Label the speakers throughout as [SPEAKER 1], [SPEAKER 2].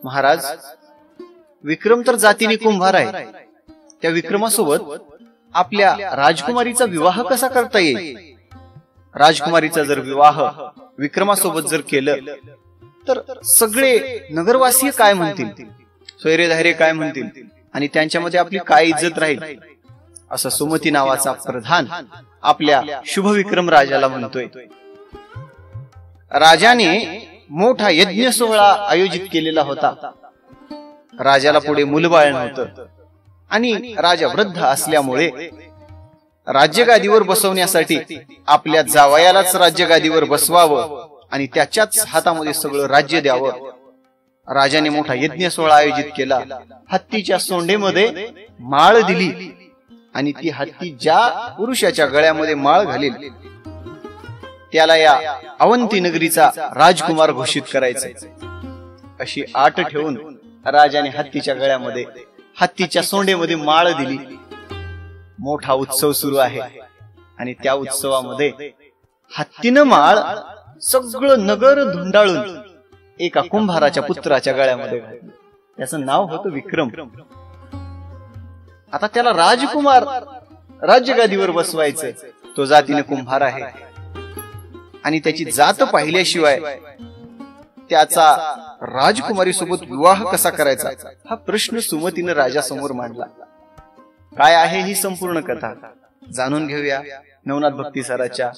[SPEAKER 1] महाराज, विक्रम तर जातीने कुंभार आहे. त्या विक्रमासोबत आपल्या राजकुमारीचा विवाह कसा करता येईल? राजकुमारीचा जर विवाह विक्रमासोबत जर केलं तर सगळे नगरवासीय काय म्हणतील, स्वैरेधार्य काय म्हणतील, आणि त्यांच्यामध्ये आपली काय इज्जत राहील, असं सुमती नावाचा प्रधान आपल्या शुभविक्रम राजाला म्हणतोय. राजाने मोठा यज्ञ सोहळा आयोजित केलेला होता. राजाला पुढे मुलबाळ नव्हतं आणि राजा वृद्ध असल्यामुळे राज्यगादीवर बसवण्यासाठी आपल्या जावयालाच राज्यगादीवर बसवावं आणि त्याच्याच हातामध्ये सगळं राज्य द्यावं. राजाने मोठा यज्ञ सोहळा आयोजित केला. हत्तीच्या सोंडेमध्ये माळ दिली आणि ती हत्ती ज्या पुरुषाच्या गळ्यामध्ये माळ घालेल त्याला या अवंती नगरीचा राजकुमार घोषित करायचे, अशी आट ठेवून राजाने हत्तीच्या गळ्यामध्ये, हत्तीच्या सोंडेमध्ये माळ दिली. मोठा उत्सव सुरू आहे आणि त्या उत्सवामध्ये हत्तीनं माळ सगळं नगर धुंडाळून एका कुंभाराच्या पुत्राच्या गळ्यामध्ये घातली. त्याचं नाव होतं विक्रम. आता त्याला राजकुमार राज्यगादीवर बसवायचं. तो जातीने कुंभार आहे आणि त्याची जात पाहिल्याशिवाय त्याचा राजकुमारी सोबत विवाह कसा करायचा हा प्रश्न सुमतीने राजासमोर मांडला. काय आहे ही संपूर्ण कथा जाणून घेऊया नवनाथ भक्तिसाराच्या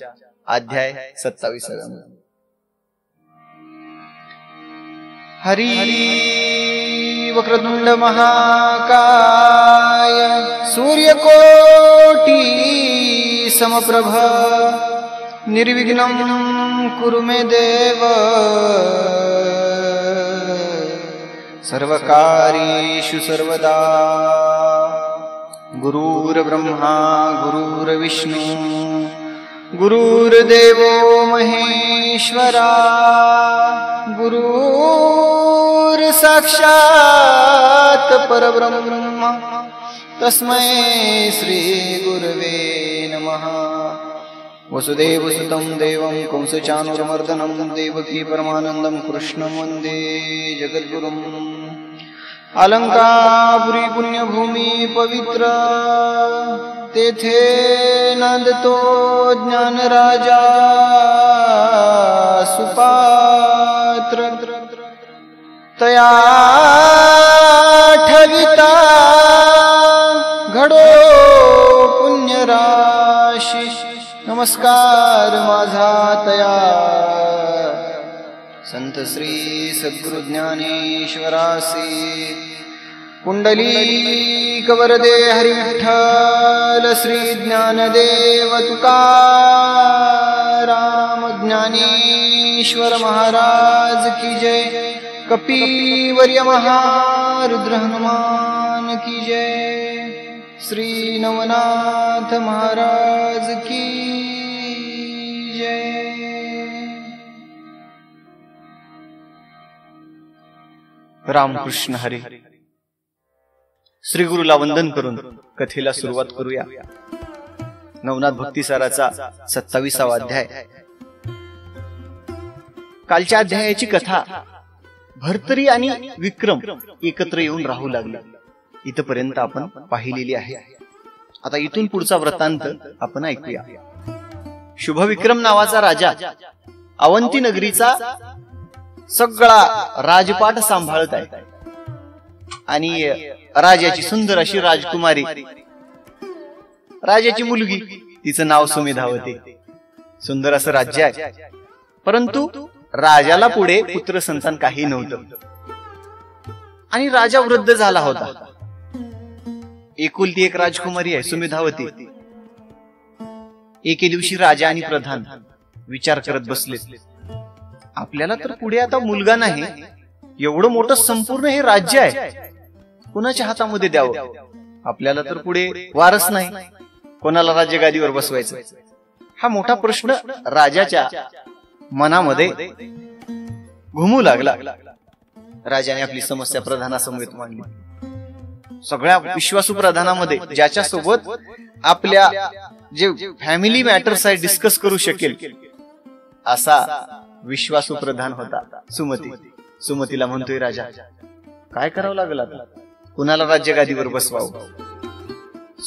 [SPEAKER 1] अध्याय 27. हरी वक्रतुंड महाकाय सूर्यकोटी समप्रभ निर्विघ्नं कुरु मे देव सर्वकार्येषु सर्वदा. गुरुर्ब्रह्मा गुरुर्विष्णु गुरुर्देवो महेश्वरा गुरुर्साक्षात् परब्रह्म तस्मै श्री गुरवे नमः. वसुदेवसुतं देवं कंसचाणूरमर्दनं देवकी परमानन्दं कृष्णं वन्दे जगद्गुरुम्. अलंकापुरी पुण्यभूमी पवित्र तेथे नांदतो ज्ञान राजा सुपात्र. तया ठविता घडो पुण्यराशी. नमस्कार माझा तया संत श्री सद्गुरु ज्ञानेश्वरासी. कुंडलीक वरदे हरी विठ्ठल श्री ज्ञानदेव तुकाराम ज्ञानेश्वर महाराज की जय. कपिवर्य महारुद्र हनुमान की जय. श्री नवनाथ महाराज की जय. रामकृष्ण हरी. श्री गुरुला वंदन करून कथेला सुरुवात करूया. नवनाथ भक्तिसाराचा 27वा अध्याय. कालच्या अध्यायाची कथा भर्तरी आणि विक्रम एकत्र येऊन राहू लागले इथपर्यंत आपण पाहिलेली आहे. आता इथून पुढचा वृत्तांत आपण ऐकूया. शुभविक्रम नावाचा राजा अवंती नगरीचा सगळा राजपाट सांभाळत आहे आणि राजाची सुंदर अशी राजकुमारी, राजाची मुलगी, तिचं नाव सुमेधावती. सुंदर असं राज्य आहे, परंतु राजाला पुढे पुत्र संतान काही नव्हतं आणि राजा वृद्ध झाला होता. एकुलती एक राजकुमारी आहे सुमेधावती. एके दिवशी राजा आणि प्रधान विचार करत बसले, आपल्याला तर पुढे आता मुलगा नाही, एवढं मोठं संपूर्ण हे राज्य आहे, कोणाच्या हातामध्ये द्यावं? आपल्याला तर पुढे वारस नाही, कोणाला राज्यगादीवर बसवायचं? हा मोठा प्रश्न राजाच्या मनामध्ये घुमू लागला. राजाने आपली समस्या प्रधानासमोर मांडली. सगळ्या विश्वासू प्रधानामध्ये ज्याच्या सोबत आपल्या जे फॅमिली मॅटर्स आहे डिस्कस करू शकेल असा विश्वासू प्रधान होता सुमती. सुमतीला म्हणतोय राजा, काय करावं लागेल आता? कुणाला राज्य गादीवर बसवावं?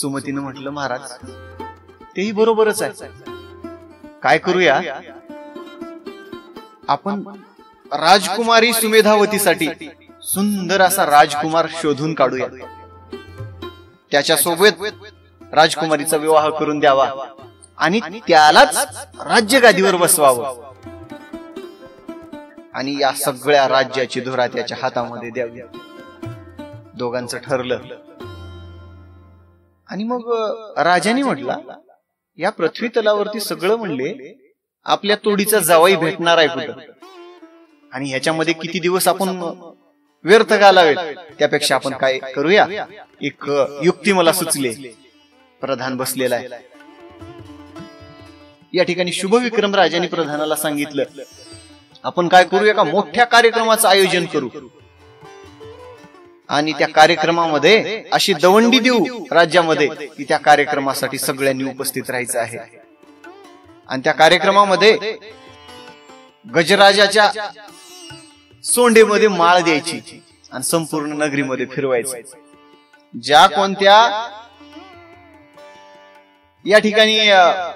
[SPEAKER 1] सुमतीनं म्हटलं, महाराज तेही बरोबरच आहे. काय करूया, आपण राजकुमारी सुमेधावतीसाठी सुंदर असा राजकुमार शोधून काढूया. त्याच्यासोबत राजकुमारीचा विवाह करून द्यावा आणि त्यालाच राज्य गादीवर बसवावं आणि या सगळ्या राज्याची धुरा त्याच्या हातामध्ये द्यावी. दोघांचं ठरलं. आणि मग राजाने म्हटला, या पृथ्वी तलावरती सगळं म्हणले आपल्या तोडीचा जावाई भेटणार आहे कुठं, आणि ह्याच्यामध्ये किती दिवस आपण व्यर्थ घालावेत, त्यापेक्षा आपण काय करूया, एक युक्ती मला सुचले. प्रधान बसलेला आहे. या ठिकाणी शुभविक्रम राजाने प्रधानाला सांगितलं, आपण काय करूया का, मोठ्या कार्यक्रमाचं आयोजन करू आणि त्या कार्यक्रमामध्ये अशी दवंडी देऊ राज्यामध्ये की त्या कार्यक्रमासाठी सगळ्यांनी उपस्थित राहायचं आहे. आणि त्या कार्यक्रमामध्ये गजराजाच्या सोंडेमध्ये माळ द्यायची आणि संपूर्ण नगरीमध्ये फिरवायचं. ज्या कोणत्या या ठिकाणी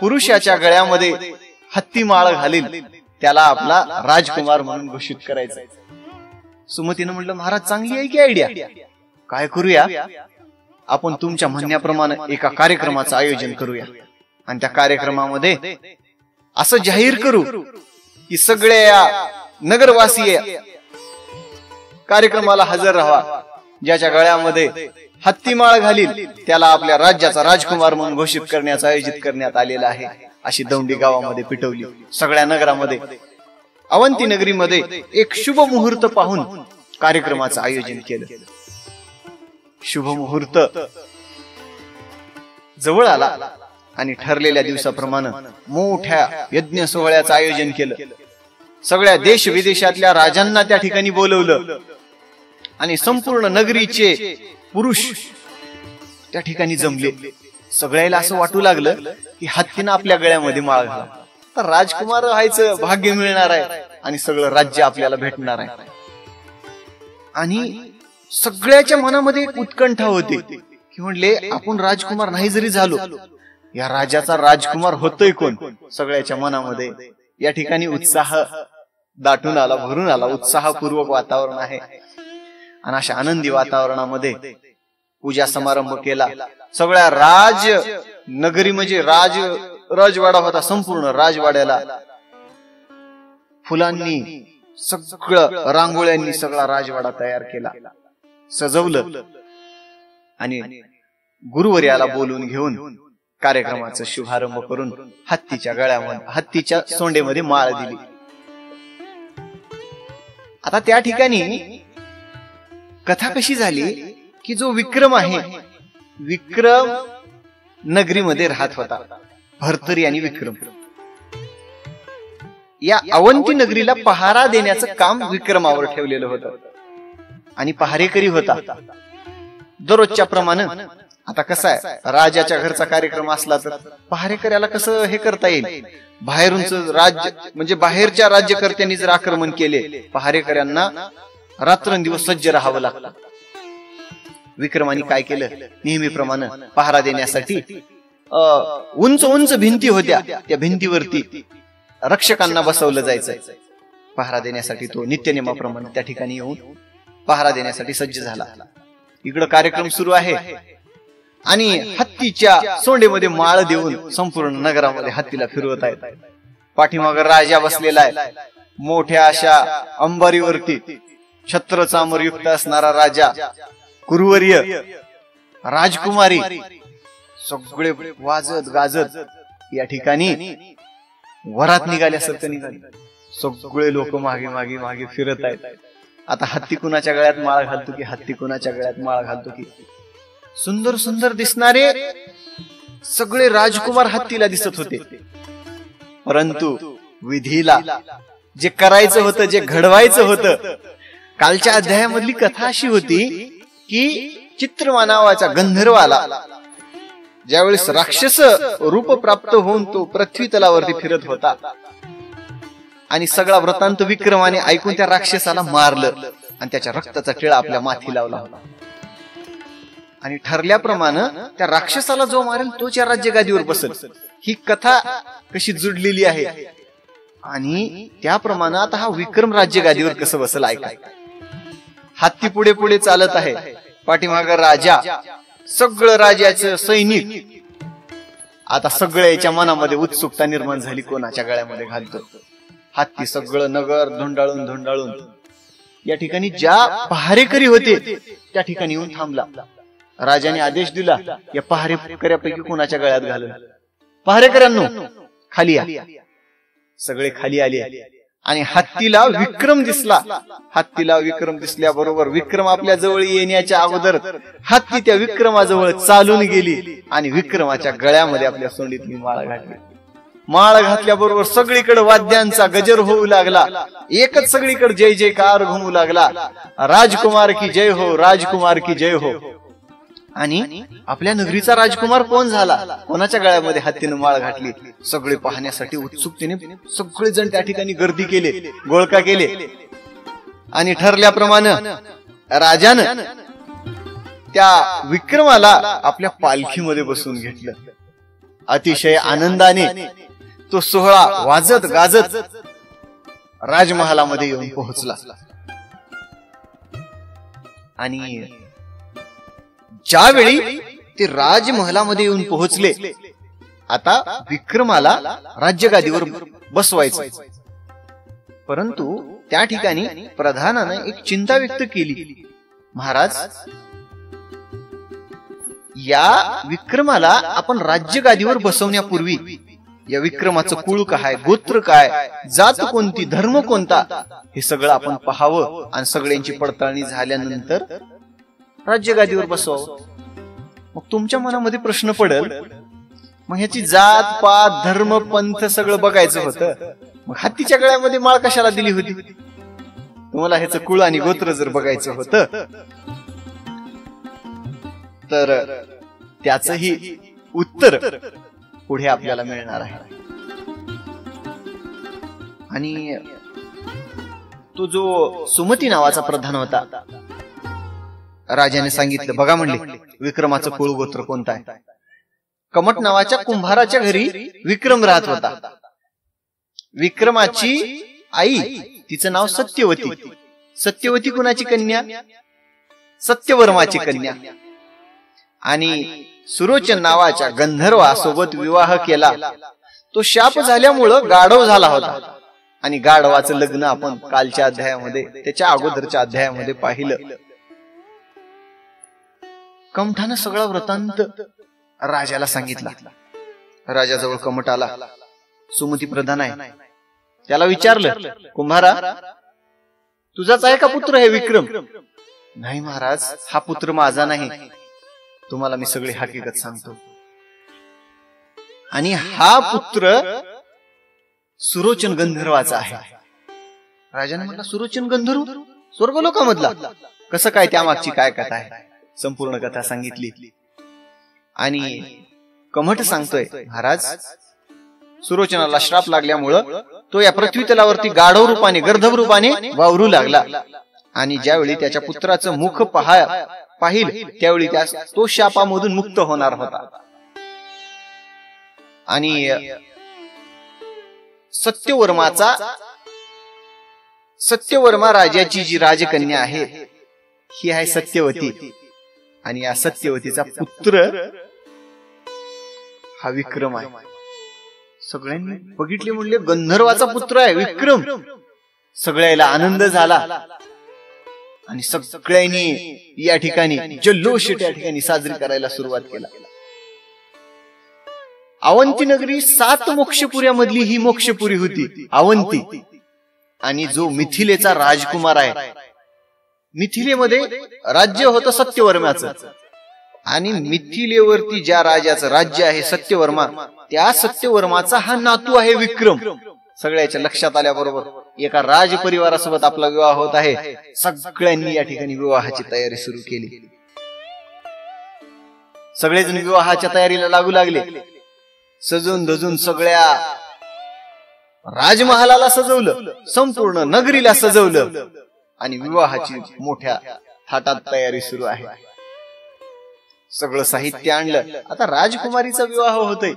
[SPEAKER 1] पुरुषाच्या गळ्यामध्ये हत्ती माळ घालील त्याला आपला राजकुमार म्हणून घोषित करायचं. सुमतीनं म्हटलं, महाराज चांगली आहे की आयडिया. काय करूया, आपण तुमच्या म्हणण्याप्रमाणे एका कार्यक्रमाचं आयोजन करूया आणि त्या कार्यक्रमामध्ये असं जाहीर करू की सगळ्या नगरवासी कार्यक्रमाला हजर राहा. ज्याच्या गळ्यामध्ये हत्तीमाळ घालील त्याला आपल्या राज्याचा राजकुमार म्हणून घोषित करण्याचं आयोजित करण्यात आलेलं आहे. अशी दौंडी गावामध्ये पिटवली. सगळ्या नगरामध्ये, अवंती नगरीमध्ये एक शुभ मुहूर्त पाहून कार्यक्रमाचं आयोजन केलं. शुभ मुहूर्त जवळ आला आणि ठरलेल्या दिवसाप्रमाणे मोठ्या यज्ञ सोहळ्याचं आयोजन केलं. सगळ्या देश विदेशातल्या राजांना त्या ठिकाणी बोलवलं आणि संपूर्ण नगरीचे पुरुष त्या ठिकाणी जमले. सगळ्याला असं वाटू लागलं की हत्तीनं आपल्या गळ्यामध्ये माळ घाला, तर राजकुमार व्हायचं भाग्य मिळणार आहे आणि सगळं राज्य आपल्याला भेटणार आहे. आणि सगळ्याच्या मनामध्ये एक उत्कंठा होती की म्हणले, आपण राजकुमार नाही जरी झालो, या राजाचा राजकुमार होतोय कोण. सगळ्याच्या मनामध्ये या ठिकाणी उत्साह दाटून आला, भरून आला. उत्साहपूर्वक वातावरण आहे आणि अशा आनंदी वातावरणामध्ये पूजा समारंभ केला. सगळ्या राज नगरी म्हणजे राजवाडा होता. संपूर्ण राजवाड्याला फुलांनी, सगळं रांगोळ्यांनी सगळा राजवाडा तयार केला, सजवलं आणि गुरुवर्याला बोलून घेऊन कार्यक्रमाचा शुभारंभ करून हत्तीच्या गळ्यामध्ये, हत्तीच्या सोंडेमध्ये माळ दिली. आता त्या ठिकाणी कथा कशी झाली की जो विक्रम आहे, विक्रम नगरीमध्ये राहत होता. भर्तरी आणि विक्रम या अवंती नगरीला पहारा देण्याचं काम विक्रमावर ठेवलेलं होतं आणि पहारेकरी होता. दररोजच्या प्रमाणे आता कसं आहे, राजाच्या घरचा कार्यक्रम असला तर पहारेकऱ्याला कसं हे करता येईल, बाहेरूनच राज्य म्हणजे बाहेरच्या राज्यकर्त्यांनी जर आक्रमण केले, पहारेकऱ्यांना रात्रंदिवस सज्ज राहावं लागतं. विक्रमाने काय केलं, नेहमीप्रमाणे पहारा देण्यासाठी उंच उंच भिंती होत्या, त्या भिंतीवरती रक्षकांना बसवलं जायचं. पहारा देण्यासाठी तो नित्यनेमाप्रमाणे त्या ठिकाणी येऊन पहारा देण्यासाठी सज्ज झाला. इकडं कार्यक्रम सुरू आहे आणि हत्तीच्या सोंडेमध्ये माळ देऊन संपूर्ण नगरामध्ये हत्तीला फिरवत आहेत. पाठीमागे राजा बसलेला आहे. मोठ्या अशा अंबारीवरती छत्र चामर युक्त असणारा राजा, कुरुवर्य, राजकुमारी सगळे वाजत गाजत या ठिकाणी वरात निघाल्यासारखं निघाले. सगळे लोक मागे मागे मागे फिरत आहेत. आता हत्ती कुणाच्या गळ्यात माळ घालतो की, हत्ती कुणाच्या गळ्यात माळ घालतो की. सुंदर सुंदर दिसणारे सगळे राजकुमार हत्तीला दिसत होते, परंतु विधीला जे करायचं होतं, जे घडवायचं होतं, कालच्या अध्यायामधली कथा अशी होती की चित्रमा नावाच्या गंधर्वाला ज्यावेळेस राक्षस रूप प्राप्त होऊन तो पृथ्वी तलावरती फिरत होता आणि सगळा वृत्तांत विक्रमाने ऐकून त्या राक्षसाला मारलं आणि त्याच्या रक्ताचा टिळा आपल्या माथी लावला होता. आणि ठरल्याप्रमाणे त्या राक्षसाला जो मारेल तोच या राज्यगादीवर बसेल. ही कथा कशी जुडलेली आहे आणि त्याप्रमाणे आता हा विक्रम राज्यगादीवर कसं बसेल ऐका. हत्ती पुढे पुढे चालत आहे, पाठीमाग राजा, सगळं राजाचं सैनिक. आता सगळ्याच्या मनामध्ये उत्सुकता निर्माण झाली, कोणाच्या गळ्यामध्ये घालतो. हत्ती सगळं नगर धुंडाळून धुंडाळून या ठिकाणी ज्या पहारेकरी होते त्या ठिकाणी येऊन थांबला. राजाने आदेश दिला, या पहारेकऱ्यापैकी कोणाच्या गळ्यात घालून. पहारेकऱ्यांनो खाली या. सगळे खाली आले आणि हत्तीला विक्रम दिसला. हत्तीला विक्रम दिसल्याबरोबर विक्रम आपल्या जवळ येण्याच्या अगोदर हत्ती त्या विक्रमाजवळ चालून गेली आणि विक्रमाच्या गळ्यामध्ये आपल्या सोंडीतली माळ घातली. माळ घातल्याबरोबर सगळीकडे वाद्यांचा गजर होऊ लागला. एकच सगळीकडे जय जयकार घुमू लागला. राजकुमार की जय हो, राजकुमार की जय हो. आणि आपल्या नगरीचा राजकुमार कोण झाला, कोणाच्या गळ्यामध्ये हत्तीनं माळ घातली, सगळे पाहण्यासाठी उत्सुकतेने सगळेजण त्या ठिकाणी गर्दी केले, गोळका केले. आणि ठरल्याप्रमाणे राजानं त्या विक्रमाला आपल्या पालखीमध्ये बसवून घेतलं. अतिशय आनंदाने तो सोहळा वाजत गाजत राजमहालामध्ये येऊन पोहोचला. आणि ज्यावेळी ते राजमहालामध्ये येऊन पोहोचले, आता विक्रमाला राज्यगादीवर बसवायचं. परंतु त्या ठिकाणी प्रधानानं एक चिंता व्यक्त केली. महाराज, या विक्रमाला आपण राज्यगादीवर बसवण्यापूर्वी या विक्रमाचं कुळ काय, गोत्र काय, जात कोणती, धर्म कोणता, हे सगळं आपण पाहावं आणि सगळ्यांची पडताळणी झाल्यानंतर राज्यगादीवर बसवावं. मग तुमच्या मनामध्ये प्रश्न पडेल, मग ह्याची जात पात धर्म पंथ सगळं बघायचं होतं, मग हत्तीच्या गळ्यामध्ये माळ कशाला दिली होती? तुम्हाला ह्याचं कुळ आणि गोत्र जर बघायचं होतं तर त्याचंही उत्तर पुढे आपल्याला मिळणार आहे. आणि तो जो सुमती नावाचा प्रधान होता, राजाने सांगितलं, बघा म्हणले विक्रमाचं कुळ गोत्र कोणतं आहे. कमट नावाच्या कुंभाराच्या घरी विक्रम राहत होता. विक्रमाची आई, तिचं नाव सत्यवती. सत्यवती कुणाची कन्या? सत्यवर्माची कन्या. आणि सुरोचन नावाच्या गंधर्वासोबत विवाह केला. तो शाप झाल्यामुळं गाढव झाला होता. आणि गाढवाचं लग्न आपण कालच्या अध्यायामध्ये, त्याच्या अगोदरच्या अध्यायामध्ये पाहिलं. कमठानं सगळा वृत्तांत राजाला सांगितला. राजाजवळ कमट आला. सुमती प्रधान आहे. त्याला विचारलं, कुंभारा, तुझाच आहे का पुत्र हे विक्रम? नाही महाराज, हा पुत्र माझा नाही. तुम्हाला मी सगळी हकीकत सांगतो. आणि हा पुत्र सुरोचन गंधर्वाचा आहे. राजाने म्हटलं, सुरोचन गंधर्व स्वर्गलोकामधला? कसं काय, त्यामागची काय कथा आहे? संपूर्ण कथा सांगितली. आणि कमठ सांगतोय, महाराज, सुरोचनाला श्राप लागल्यामुळं तो या पृथ्वी तलावरती गाढव रूपाने, गर्धव रूपाने वावरू लागला. आणि ज्यावेळी त्याच्या पुत्राचं मुख पाहिल त्यावेळी तो शापामधून मुक्त होणार होता. आणि सत्यवर्मा राजाची जी राजकन्या आहे ही आहे सत्यवती. आणि या सत्यवतीचा पुत्र हा विक्रम आहे. सगळ्यांनी बघितले, म्हणले गंधर्वाचा पुत्र आहे विक्रम. सगळ्याला आनंद झाला आणि सगळ्यांनी या ठिकाणी जल्लोष त्या ठिकाणी साजरी करायला सुरुवात केला. अवंती नगरी 7 मोक्षपुऱ्यामधली ही मोक्षपुरी होती अवंती. आणि जो मिथिलेचा राजकुमार आहे, मिथिलेमध्ये राज्य होतं सत्यवर्माचं. आणि मिथिलेवरती ज्या राजाचं राज्य आहे सत्यवर्मा, त्या सत्यवर्माचा हा नातू आहे विक्रम. सगळ्याच्या लक्षात आल्याबरोबर एका राज परिवारासोबत आपला विवाह होत आहे. सगळ्यांनी या ठिकाणी विवाहाची तयारी सुरू केली. सगळेजण विवाहाच्या तयारीला लागू लागले. सजून धजून सगळ्या राजमहालाला सजवलं, संपूर्ण नगरीला सजवलं. आणि विवाहाची मोठ्या थाटात तयारी सुरू आहे. सगळं साहित्य आणलं. आता राजकुमारीचा विवाह होतोय.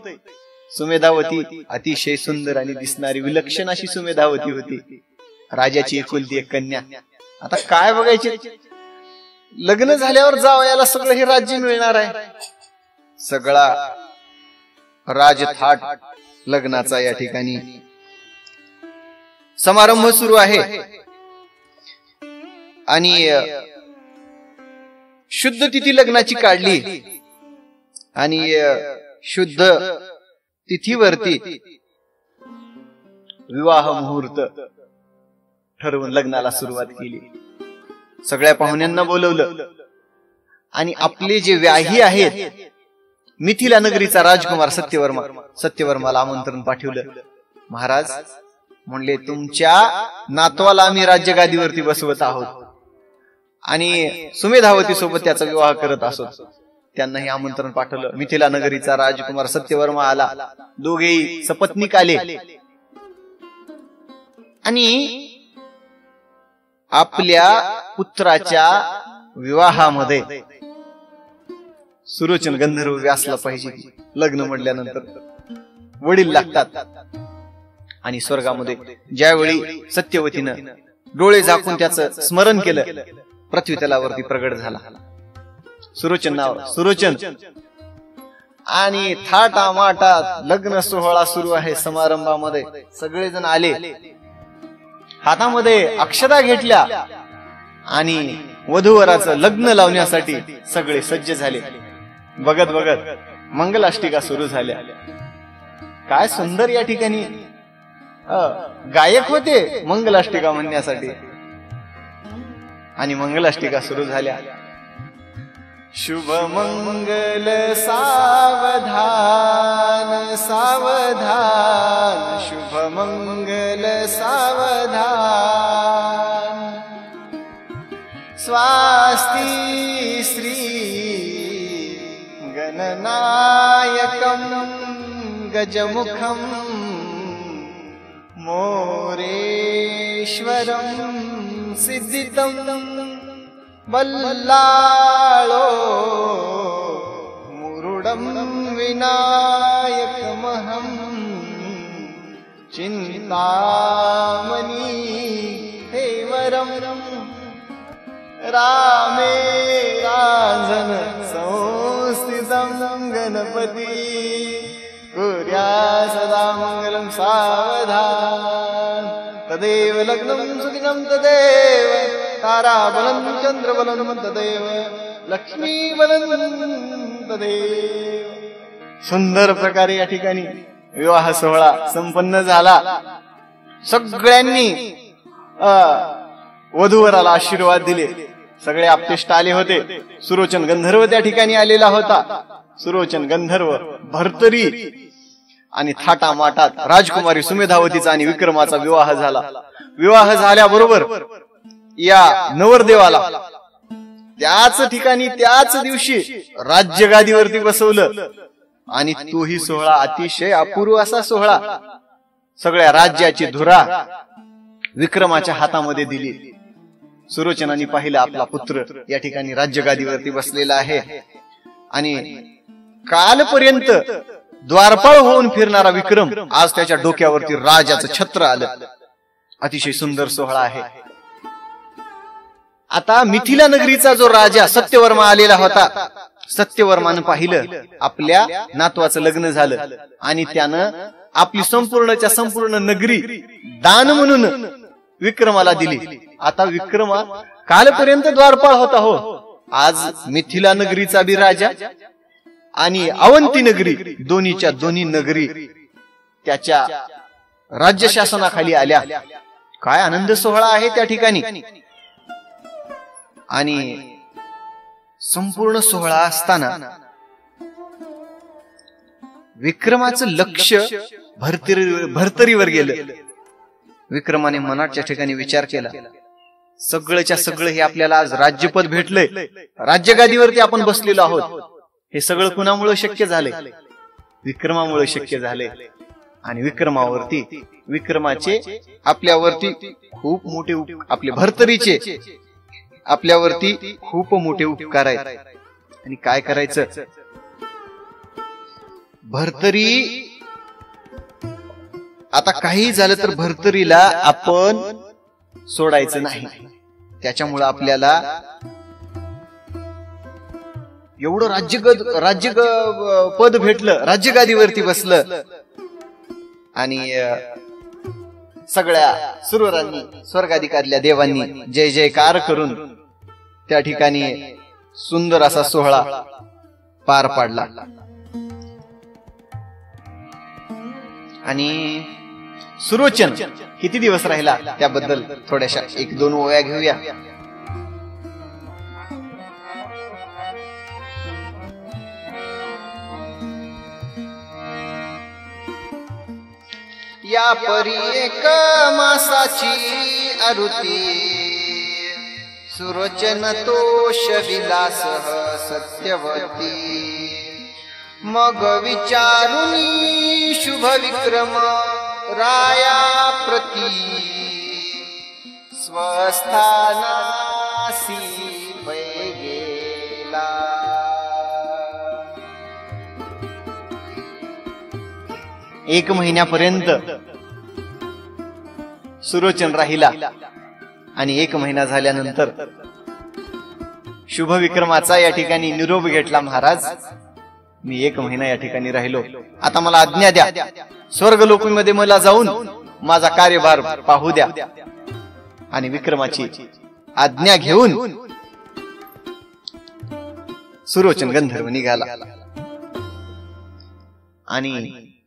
[SPEAKER 1] सुमेधावती अतिशय सुंदर आणि दिसणारी विलक्षण अशी सुमेधावती होती. राजाची एकुलती एक कन्या. आता काय बघायचे, लग्न झाल्यावर जावयाला सगळं हे राज्य मिळणार आहे. सगळा राजथाट लग्नाचा या ठिकाणी समारंभ सुरू आहे. आणि शुद्ध तिथी लग्नाची काढली आणि शुद्ध तिथीवरती विवाह मुहूर्त ठरवून लग्नाला सुरुवात केली. सगळ्या पाहुण्यांना बोलवलं आणि आपले जे व्याही आहेत, मिथिला नगरीचा राजकुमार सत्यवर्माला आमंत्रण पाठवलं. महाराज म्हणले, तुमच्या नातवाला आम्ही राज्यगादीवरती बसवत आहोत आणि सुमेधावती सोबत त्याचा विवाह करत असो. त्यांनाही आमंत्रण पाठवलं. मिथिला नगरीचा राजकुमार सत्यवर्मा आला. दोघेही सपत्नीक आले आणि आपल्या पुत्राच्या विवाहामध्ये सुरोचन गंधर्व व्यासला पाहिजे. लग्न म्हटल्यानंतर वडील लागतात. आणि स्वर्गामध्ये ज्यावेळी सत्यवतीनं डोळे झाकून त्याचं स्मरण केलं, पृथ्वी तलावरती प्रगट झाला सुरोचन नाव. सुरोचन आणि थाटामाटात लग्न सोहळा सुरू आहे. समारंभामध्ये सगळेजण आले, हातामध्ये अक्षता घेतल्या आणि वधूवराचं लग्न लावण्यासाठी सगळे सज्ज झाले. बघत बघत मंगलाष्टिका सुरू झाल्या. काय सुंदर या ठिकाणी गायक होते मंगलाष्टिका म्हणण्यासाठी. आणि मंगलाष्टिका सुरू झाल्या. शुभ मंगल सावधान सावधान, शुभ मंगल सावधान, स्वास्ति श्री गणनायकं गजमुखं मोरेश्वरं सिद्धितं बल्लाळो मुरुडं विनायकमहं चिन्तामणि हेवरं रामे राजन संस्थितं गणपति कुर्या सदा मंगलं सावधान. तदेव लग्नं सुदिनं तदेव ताराबलं चंद्रबलं तदेव लक्ष्मीबलं तदेव. सुंदर प्रकारे या ठिकाणी विवाह सोहळा संपन्न झाला. सगळ्यांनी वधूवराला आशीर्वाद दिले. सगळे आप्तेष्ट आले होते. सुरोचन गंधर्व त्या ठिकाणी आलेला होता. सुरोचन गंधर्व, भर्तरी आणि थाटामाटात राजकुमारी सुमेधावतीचा आणि विक्रमाचा विवाह झाला. विवाह झाल्याबरोबर या नवरदेवाला त्याच ठिकाणी त्याच दिवशी राज्यगादीवरती बसवलं. आणि तोही सोहळा अतिशय अपूर्व असा सोहळा. सगळ्या राज्याची धुरा विक्रमाच्या हातामध्ये दिली. सुरोचनाने पाहिलं आपला पुत्र या ठिकाणी राज्यगादीवरती बसलेला आहे. आणि कालपर्यंत द्वारपाळ होऊन फिरणारा विक्रम आज त्याच्या डोक्यावरती राजाचं छत्र आलं. अतिशय सुंदर सोहळा आहे. आता मिथिला नगरीचा जो राजा सत्यवर्मा आलेला होता, सत्यवर्मानं पाहिलं आपल्या नातवाचं लग्न झालं आणि त्यानं आपली संपूर्णच्या संपूर्ण नगरी दान म्हणून विक्रमाला दिली. आता विक्रमा कालपर्यंत द्वारपाळ होता हो, आज मिथिला नगरीचा बी राजा आणि अवंती नगरी दोन्हीच्या दोन्ही नगरी त्याच्या राज्य शासनाखाली आल्या. काय आनंद सोहळा आहे त्या ठिकाणी. आणि संपूर्ण सोहळा असताना विक्रमाचं लक्ष भर्तरीवर गेलं. विक्रमाने मनाच्या ठिकाणी विचार केला, सगळंच्या सगळं हे आपल्याला आज राज्यपद भेटलंय, राज्यगादीवरती आपण बसलेलो आहोत, हे सगळं कुणामुळे शक्य झालंय? विक्रमामुळे शक्य झालंय. आणि विक्रमाचे आपल्यावरती खूप मोठे आपले भर्तरीचे आपल्यावरती खूप मोठे उपकार आहेत. आणि काय करायचं, भर्तरी आता काही झालं तर भर्तरीला आपण सोडायचं नाही. त्याच्यामुळे आपल्याला एवढं राज्य पद भेटलं, राज्यगादीवरती बसलं. आणि सगळ्या सुरवरांनी, स्वर्गाधिकातल्या देवांनी जय जयकार करून त्या ठिकाणी सुंदर असा सोहळा पार पाडला. आणि सुरोचन किती दिवस राहिला त्याबद्दल थोड्याशा 1-2 ओव्या घेऊया. या परी एक मासाची आरुती, सुरोचन तोष विलासः सत्यवती. मग विचारुनी शुभ विक्रम राया प्रती, स्वस्थानासी पै गेला. एक महिन्यापर्यंत सुरोचन राहिला. आणि 1 महिना झाल्यानंतर शुभ विक्रमाचा या ठिकाणी निरोप घेतला. महाराज, मी 1 महिना या ठिकाणी राहिलो, आता मला आज्ञा द्या, स्वर्ग लोकीमध्ये मला जाऊन माझा कार्यभार पाहू द्या. आणि विक्रमाची आज्ञा घेऊन सुरोचन गंधर्व निघाला. आणि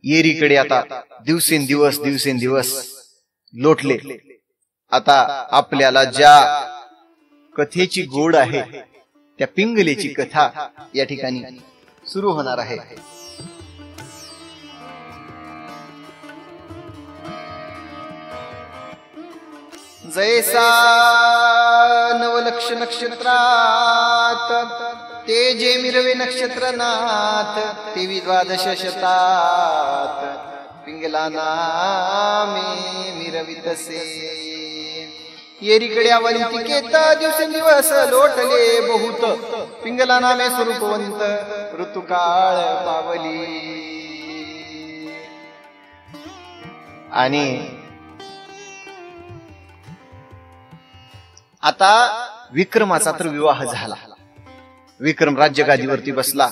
[SPEAKER 1] येरीकडे आता दिवसेंदिवस लोटले. आता आपल्याला ज्या कथेची गोड आहे त्या पिंगलेची कथा या ठिकाणी सुरू होणार आहे. जैसा नवलक्ष नक्षत्रात ते जे मिरवे नक्षत्रनाथ, तेवी 12 शतात पिंगला नामे मिरवितसे. येरीकडे अवंतिकेत दिवसेंदिवस लोटले बहुत, पिंगला नामे स्वरूपवंत ऋतुकाळ पावली. आणि आता विक्रमाचा तर विवाह झाला. विक्रम राज्यगादीवरती बसला.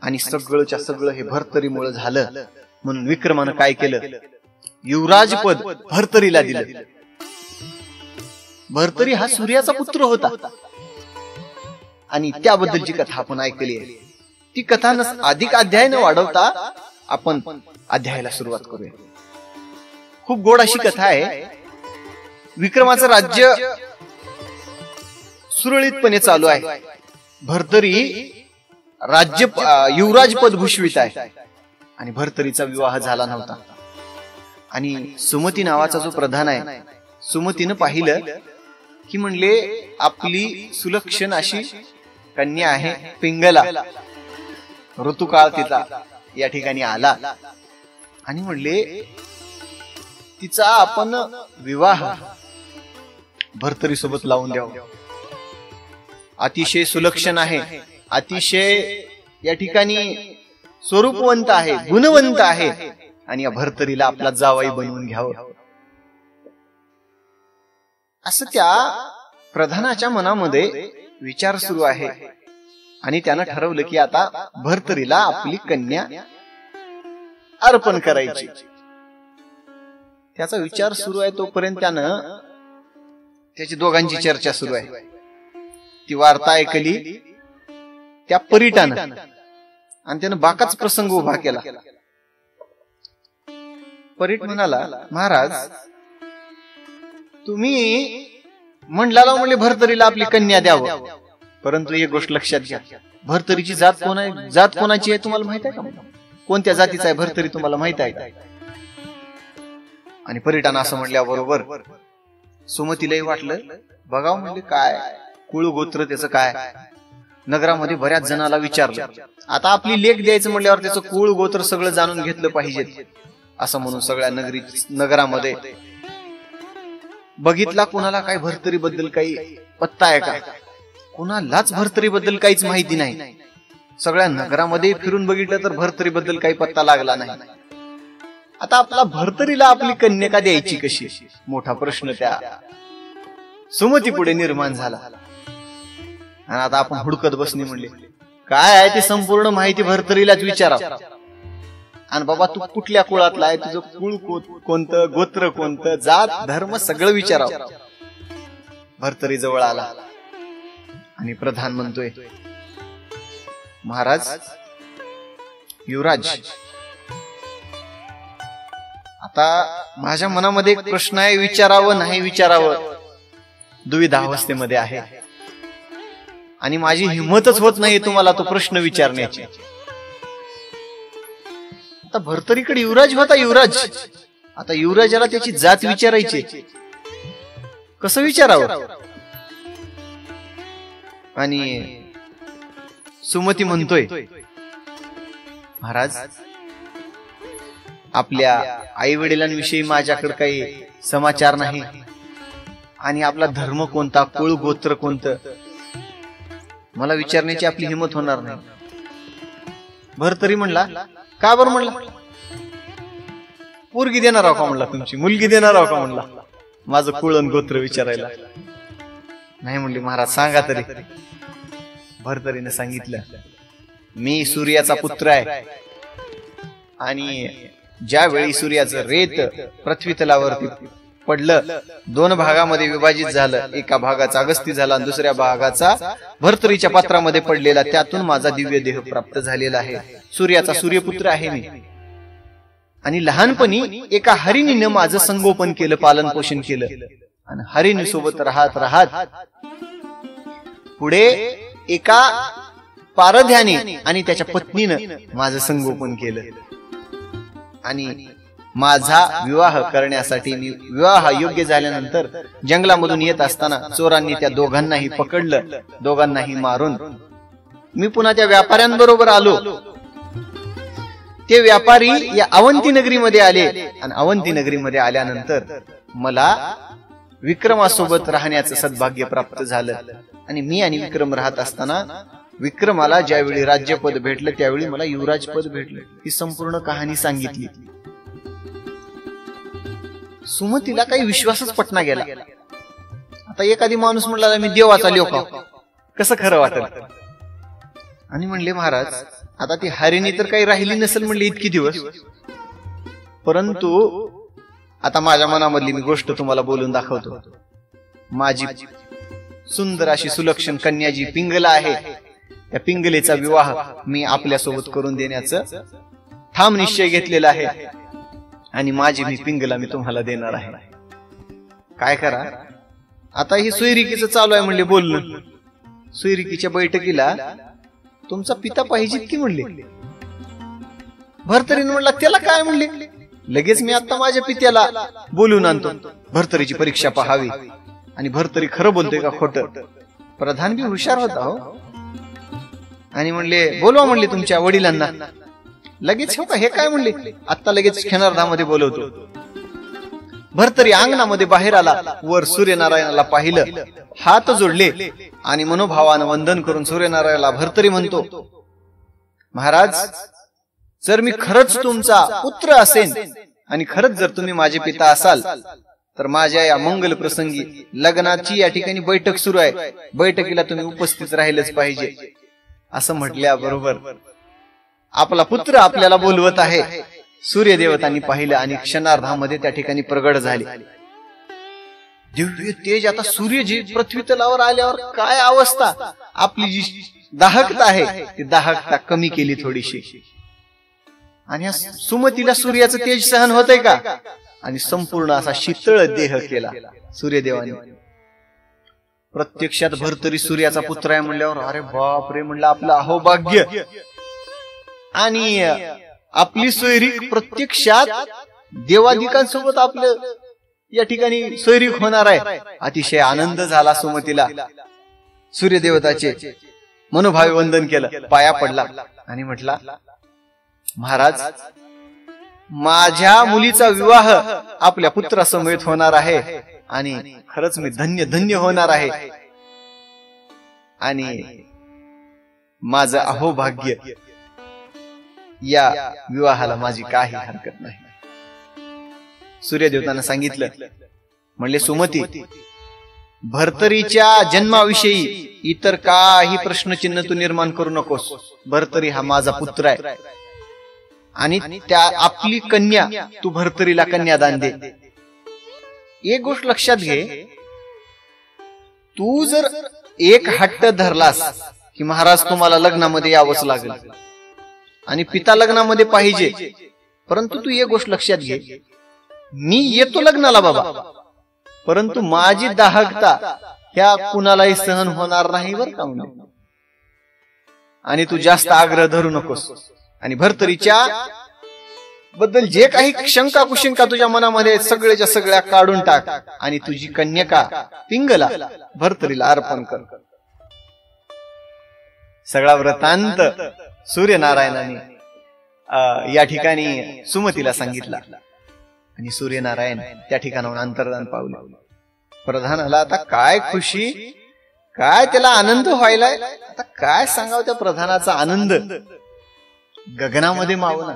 [SPEAKER 1] आणि सगळंच्या सगळं हे भर्तरीमुळे झालं. म्हणून विक्रमानं काय केलं, युवराज पद भर्तरीला दिलं. भर्तरी हा सूर्याचा पुत्र होता. आणि त्याबद्दलची कथा आपण ऐकली आहे. ती कथा अधिक अध्याय न वाढवता आपण अध्यायाला सुरुवात करूया. खूप गोड अशी कथा आहे. विक्रमाचं राज्य सुरळीतपणे चालू आहे. भर्तरी युवराज पद भूषवित आहे. आणि भर्तरीचा विवाह झाला नव्हता. आणि सुमती नावाचा जो प्रधान आहे, सुमतीनं पाहिलं की म्हणले आपली सुलक्षण अशी कन्या आहे पिंगला, ऋतुकाळ तिचा या ठिकाणी आला. आणि म्हणले तिचा आपण विवाह भर्तरी सोबत लावून द्यावं. अतिशय सुलक्षण आहे, अतिशय या ठिकाणी स्वरूपवंत आहे, गुणवंत आहे. आणि या भर्तरीला आपला जावाई बनवून घ्यावं असं त्या प्रधानाच्या मनामध्ये विचार सुरू आहे. आणि त्यानं ठरवलं की आता भर्तरीला आपली कन्या अर्पण करायची. त्याचा विचार सुरू आहे. तोपर्यंत त्यानं त्याची दोघांची चर्चा सुरू आहे. ती वार्ता ऐकली त्या परीटानं. आणि त्यानं बाकाच प्रसंग उभा केला. परीट म्हणाला, महाराज तुम्ही म्हणला म्हणले भर्तरीला आपली कन्या द्यावं, परंतु एक गोष्ट लक्षात घ्या, भर्तरीची जात कोण आहे, जात कोणाची आहे तुम्हाला माहित आहे का? कोणत्या जातीचा आहे भर्तरी तुम्हाला माहित आहे का? आणि परीटानं असं म्हणल्याबरोबर सुमतीलाही वाटलं, बघावं म्हणजे काय कुळ गोत्र त्याचं काय. नगरामध्ये बऱ्याच जणाला विचारलं. आता आपली लेख द्यायचं म्हणल्यावर त्याचं कुळ गोत्र सगळं जाणून घेतलं पाहिजे. असं म्हणून सगळ्या नगरामध्ये बघितला. कुणाला काय भरतरी बद्दल काही पत्ता आहे का? कुणालाच भरतरी बद्दल काहीच माहिती नाही. सगळ्या नगरामध्ये फिरून बघितलं तर भरतरी बद्दल काही पत्ता लागला नाही. आता आपला भरतरीला आपली कन्यका द्यायची कशी, मोठा प्रश्न त्या सुमती पुढे निर्माण झाला. आणि आता आपण हुडकत बसणे म्हणले. काय आहे ते संपूर्ण माहिती भरतरीलाच विचारा. आणि बाबा तू कुठल्या कुळातला आहे, तुझं कुळ कोणतं, गोत्र कोणतं, जात धर्म सगळं विचारावं. भरतरी जवळ आला आणि प्रधान म्हणतोय, महाराज युवराज, आता माझ्या मनामध्ये एक प्रश्न आहे, विचारावं नाही विचारावं दुविधा अवस्थेमध्ये आहे आणि माझी हिंमतच होत नाही तुम्हाला तो प्रश्न विचारण्याची. आता भरतरीकडे युवराज होता, युवराज. आता युवराजाला त्याची जात विचारायची, कसं विचारावं? आणि सुमती म्हणतोय, महाराज आपल्या आई वडिलांविषयी माझ्याकडे काही समाचार नाही आणि आपला धर्म कोणता, कुळ गोत्र कोणतं मला विचारण्याची आपली हिंमत होणार नाही. भरतरी म्हणला, का बरं? म्हणला पोरगी देणार आहो का? म्हणला तुमची मुलगी देणार आहो का? म्हणला माझं कुळ गोत्र विचारायला. नाही म्हणली, महाराज सांगा तरी. भरतरीने सांगितलं, मी सूर्याचा पुत्र आहे आणि ज्यावेळी सूर्याचं रेत पृथ्वी तलावरती पडलं, 2 भागामध्ये विभाजित झालं. एका भागाचा अगस्ती झाला आणि दुसऱ्या भागाचा भरतरीच्या पात्रामध्ये पडलेला, त्यातून माझा दिव्य देह प्राप्त झालेला आहे. सूर्याचा सूर्यपुत्र आहे मी. आणि लहानपणी एका हरिणीनं माझं संगोपन केलं, पालन पोषण केलं. आणि हरिणी सोबत राहत राहत पुढे एका पारध्याने आणि त्याच्या पत्नीनं माझं संगोपन केलं. आणि माझा विवाह करण्यासाठी मी विवाह योग्य झाल्यानंतर जंगलामधून येत असताना चोरांनी त्या दोघांनाही पकडलं, दोघांनाही मारून मी पुन्हा त्या व्यापाऱ्यांबरोबर आलो. ते व्यापारी या अवंती नगरीमध्ये आले आणि अवंती नगरीमध्ये आल्यानंतर मला विक्रमासोबत राहण्याचं सद्भाग्य प्राप्त झालं. आणि मी आणि विक्रम राहत असताना विक्रमाला ज्यावेळी राज्यपद भेटलं त्यावेळी मला युवराज पद भेटलं. ही संपूर्ण कहाणी सांगितली. सुमतीला काही विश्वासच पटना गेला. आता एखादी माणूस म्हणला, मी देवाचा लोक कसं खरं वाटल? आणि म्हणले, महाराज आता ती हरिणी तर काही राहिली नसेल म्हणले इतकी दिवस, परंतु आता माझ्या मनामधली मी गोष्ट तुम्हाला बोलून दाखवतो. माझी सुंदर अशी सुलक्षण कन्या जी पिंगला आहे, त्या पिंगलेचा विवाह मी आपल्यासोबत करून देण्याचं ठाम निश्चय घेतलेला आहे आणि माझी मी पिंगला मी तुम्हाला देणार आहे. काय करा? आता ही सोयरिकीचं चालू आहे म्हणले बोलणं. सोयरिकीच्या बैठकीला तुमचा पिता पाहिजेत की म्हणले. भरतरीने म्हणला, त्याला काय म्हणले, लगेच मी आता माझ्या पित्याला बोलून आणतो, भरतरीची परीक्षा पहावी. आणि भरतरी खरं बोलतोय का खोटं? प्रधान बी हुशार होता हो. आणि म्हणले, बोलवा म्हणले तुमच्या वडिलांना. लगेच हो का, हे काय म्हणले, आता लगेच क्षणार्धामध्ये बोलवतो. भरतरी अंगणामध्ये बाहेर आला, वर सूर्यनारायणाला पाहिलं, हात जोडले आणि मनोभावानं वंदन करून सूर्यनारायणाला भरतरी म्हणतो, महाराज जर मी खरंच तुमचा पुत्र असेन आणि खरंच जर तुम्ही माझे पिता असाल तर माझ्या या मंगल प्रसंगी लग्नाची या ठिकाणी बैठक सुरू आहे, बैठकीला तुम्ही उपस्थित राहिलंच पाहिजे. असं म्हटल्याबरोबर आपला पुत्र आपल्याला बोलवत आहे. सूर्यदेवतांनी पाहिलं आणि क्षणार्धामध्ये त्या ठिकाणी प्रगट झाले. दिव्य तेज. आता सूर्य जी पृथ्वी तलावर आल्यावर काय अवस्था, आपली जी दाहकता आहे ती दाहकता कमी केली थोडीशी. आणि सुमतीला सूर्याचं तेज सहन होतंय का? आणि संपूर्ण असा शीतळ देह केला सूर्यदेवाने. प्रत्यक्षात भरतरी सूर्याचा पुत्र आहे म्हणल्यावर अरे बाप रे म्हणलं आपलं अहोभाग्य. आणि आपली सोयरीक प्रत्यक्षात देवादिकांसोबत आपलं या ठिकाणी सोयरीक होणार आहे. अतिशय आनंद झाला सुमतीला. सूर्यदेवताचे मनोभावे वंदन केलं, पाया पडला आणि म्हटला, महाराज माझ्या मुलीचा विवाह आपल्या पुत्रासमवेत होणार आहे आणि खरंच मी धन्य धन्य होणार आहे आणि माझं अहोभाग्य, या विवाहाला माझी काही हरकत नाही. सूर्यदेवतानं सांगितलं, म्हणले सुमती, भर्तरीच्या जन्माविषयी इतर काही प्रश्नचिन्ह तू निर्माण करू नकोस. भर्तरी हा माझा पुत्र आहे आणि त्या आपली कन्या तू भर्तरीला कन्यादान दे. एक गोष्ट लक्षात घे, तू जर एक हट्ट धरलास की महाराज तुम्हाला लग्नामध्ये यावंच लागेल आणि पिता लग्नामध्ये पाहिजे, परंतु तू एक गोष्ट लक्षात घे, मी येतो लग्नाला बाबा, परंतु माझी दाहकता ह्या कुणालाही सहन होणार नाही बर का. आणि तू जास्त आग्रह धरू नकोस आणि भर्तरीच्या बद्दल जे काही शंका कुशंका तुझ्या मनामध्ये सगळ्याच्या सगळ्या काढून टाक आणि तुझी कन्यका पिंगला भर्तरीला अर्पण कर. सगळा वृत्तांत सूर्यनारायणाने या ठिकाणी सुमतीला सांगितला आणि सूर्यनारायण त्या ठिकाणाहून अंतर्धान पावले. प्रधानाला आता काय खुशी, काय त्याला आनंद व्हायलाय. आता काय सांगावं त्या प्रधानाचा आनंद गगनामध्ये मावना.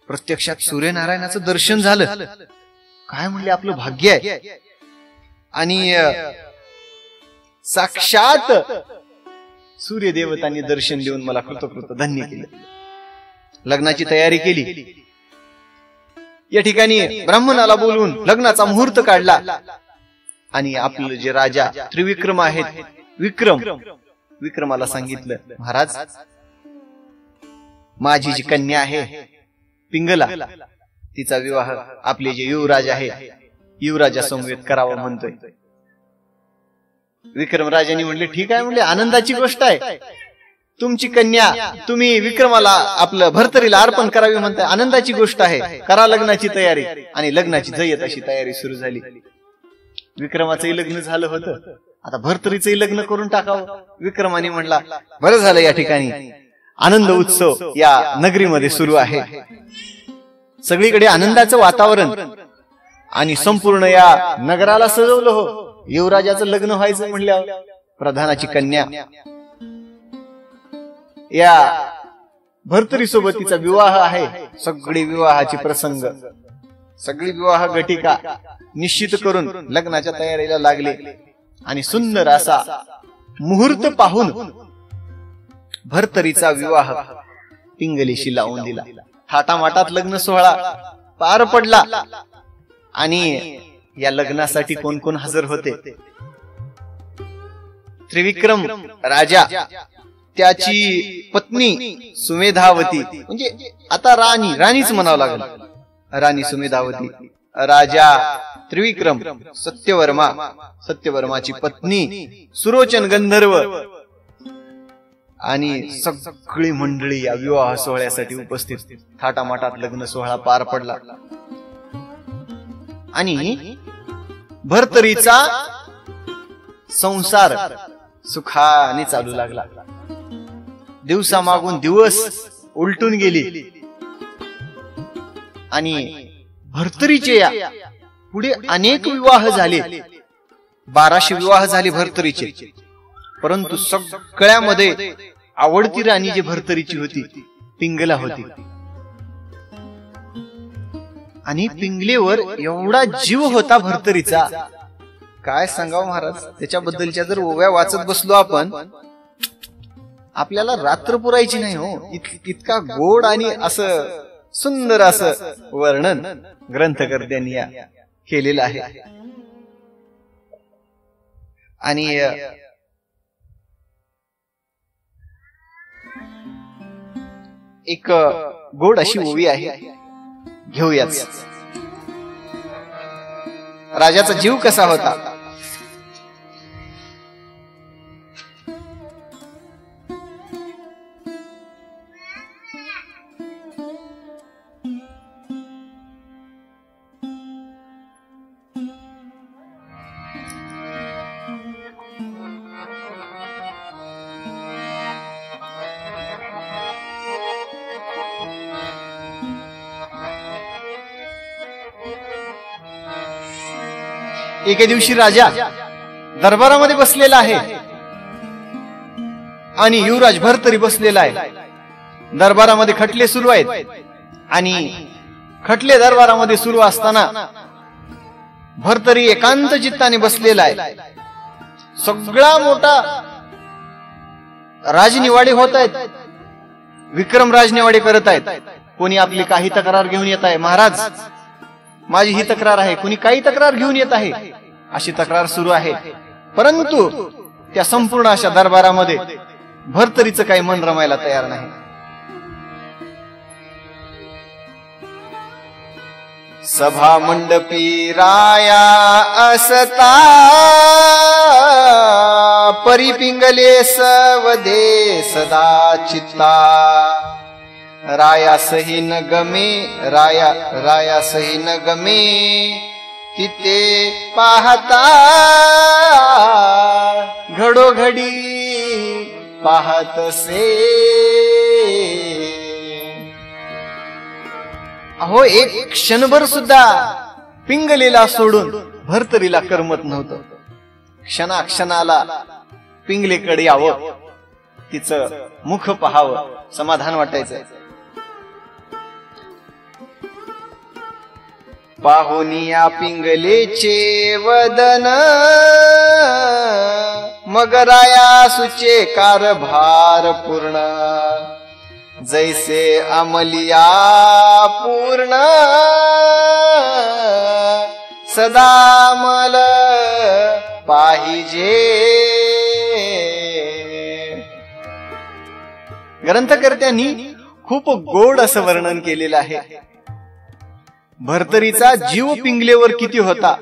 [SPEAKER 1] प्रत्यक्षात सूर्यनारायणाचं दर्शन झालं. काय म्हणले, आपलं भाग्य आहे आणि साक्षात सूर्यदेवतांनी दर्शन देऊन मला कृतकृत धन्य केलं. लग्नाची तयारी केली. या ठिकाणी ब्राह्मणाला बोलवून लग्नाचा मुहूर्त काढला आणि आपलं जे राजा त्रिविक्रम आहेत, विक्रमाला सांगितलं, महाराज माझी जी कन्या आहे पिंगला, तिचा विवाह आपले जे युवराज आहे युवराजा समवेत करावं म्हणतोय. विक्रम राजांनी म्हणले, ठीक आहे म्हणले, आनंदाची गोष्ट आहे, तुमची कन्या तुम्ही विक्रमाला आपलं भर्तरीला अर्पण करावी म्हणताय, आनंदाची गोष्ट आहे, करा लग्नाची तयारी. आणि लग्नाची जय्यत अशी तयारी सुरू झाली. विक्रमाचंही लग्न झालं होतं, आता भर्तरीचंही लग्न करून टाकावं. विक्रमाने म्हणला, बरं झालं, या ठिकाणी आनंद उत्सव या नगरीमध्ये सुरू आहे. सगळीकडे आनंदाचं वातावरण आणि संपूर्ण या नगराला सजवलं. हो, युवराजाचं लग्न व्हायचं म्हणल्यावर प्रधानाची कन्या या भर्तरी सोबत तिचा विवाह आहे. सगळी विवाहाची प्रसंग, सगळी विवाह घटिका निश्चित करून लग्नाच्या तयारीला लागले आणि सुंदर असा मुहूर्त पाहून भर्तरीचा विवाह पिंगलीशी लावून दिला. थाटामाटात लग्न सोहळा पार पडला. आणि या लग्नासाठी कोण कोण हजर होते? त्रिविक्रम राजा, त्याची पत्नी सुमेधावती, म्हणजे आता राणीच म्हणावं लागेल, राणी सुमेधावती, राजा त्रिविक्रम, सत्यवर्माची पत्नी सुरोचन गंधर्व आणि सगळी मंडळी या विवाह सोहळ्यासाठी उपस्थित. थाटामाटात लग्न सोहळा पार पडला आणि भर्तरीचा संसार सुखाने चालू लागला. दिवसामागून दिवस उलटून गेली आणि भर्तरीचे या पुढे अनेक विवाह झाले. 1200 विवाह झाले भर्तरीचे. परंतु सगळ्यामध्ये आवडती राणी जी भर्तरीची होती पिंगला होती. आणि पिंगलेवर एवढा जीव होता भर्तरीचा, काय सांगावं महाराज. त्याच्याबद्दलच्या जर ओव्या वाचत बसलो आपण, आपल्याला रात्र पुरायची नाही हो. इतका गोड आणि असं सुंदर असं वर्णन ग्रंथकर्त्यांनी केलेलं आहे. आणि एक गोड अशी ओवी आहे, घेऊयाच. राजाचा जीव कसा होता. एके दिवशी राजा दरबारामध्ये बसलेला आहे आणि युवराज भर्तरी बसलेला आहे. दरबारामध्ये खटले सुरू आहेत आणि खटले दरबारामध्ये सुरू असताना भर्तरी एकांत चित्ताने बसलेला आहे. सगळा मोठा राजनिवाडे होत आहेत. विक्रम राजनिवाडे करत आहेत. कोणी आपली काही तक्रार घेऊन येत आहे, महाराज माझी ही तक्रार आहे, कोणी काही तक्रार घेऊन येत आहे, अशी तक्रार सुरू आहे. परंतु त्या संपूर्ण अशा दरबारामध्ये भर्तरीचं काही मन रमायला तयार नाही. सभा मंडपी राया असता परिपिंगले सवदे सदा चित्ता. राया सही न गमे राया सही न गमे तिथे पाहता घडोघडी पाहतसे. अहो एक क्षणभर सुद्धा पिंगलेला सोडून भर्तरीला करमत नव्हतं. क्षणाक्षणाला पिंगलेकडे यावं, तिचं मुख पाहावं, समाधान वाटायचं. पाहुनिया पिंगलेचे वदन मग राया सुचे कारभार पूर्ण. जैसे अमलिया पूर्ण सदा मल पाहिजे. ग्रंथकर्त्यांनी खूप गोड असं वर्णन केलेलं आहे. भर्तरीचा जीव पिंगलेवर किती होता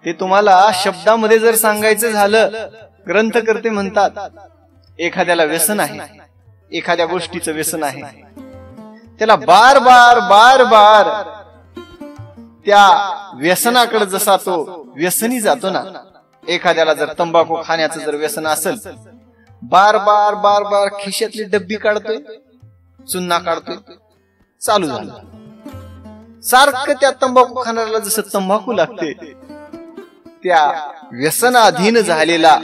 [SPEAKER 1] ते तुम्हाला शब्दामध्ये जर सांगायचं झालं, ग्रंथकर्ते म्हणतात एखाद्याला व्यसन आहे, एखाद्या गोष्टीचं व्यसन आहे, त्याला बार बार बार बार त्या व्यसनाकडे जसा तो व्यसनी जातो ना, एखाद्याला जर तंबाखू खाण्याचं जर व्यसन असेल, बार बार बार बार खिशातली डब्बी काढतोय, चुन्ना काढतोय, चालू झालं. सारखं त्या तंबाखू खाणाऱ्याला जसं तंबाखू लागते, त्या व्यसनाधीन झालेला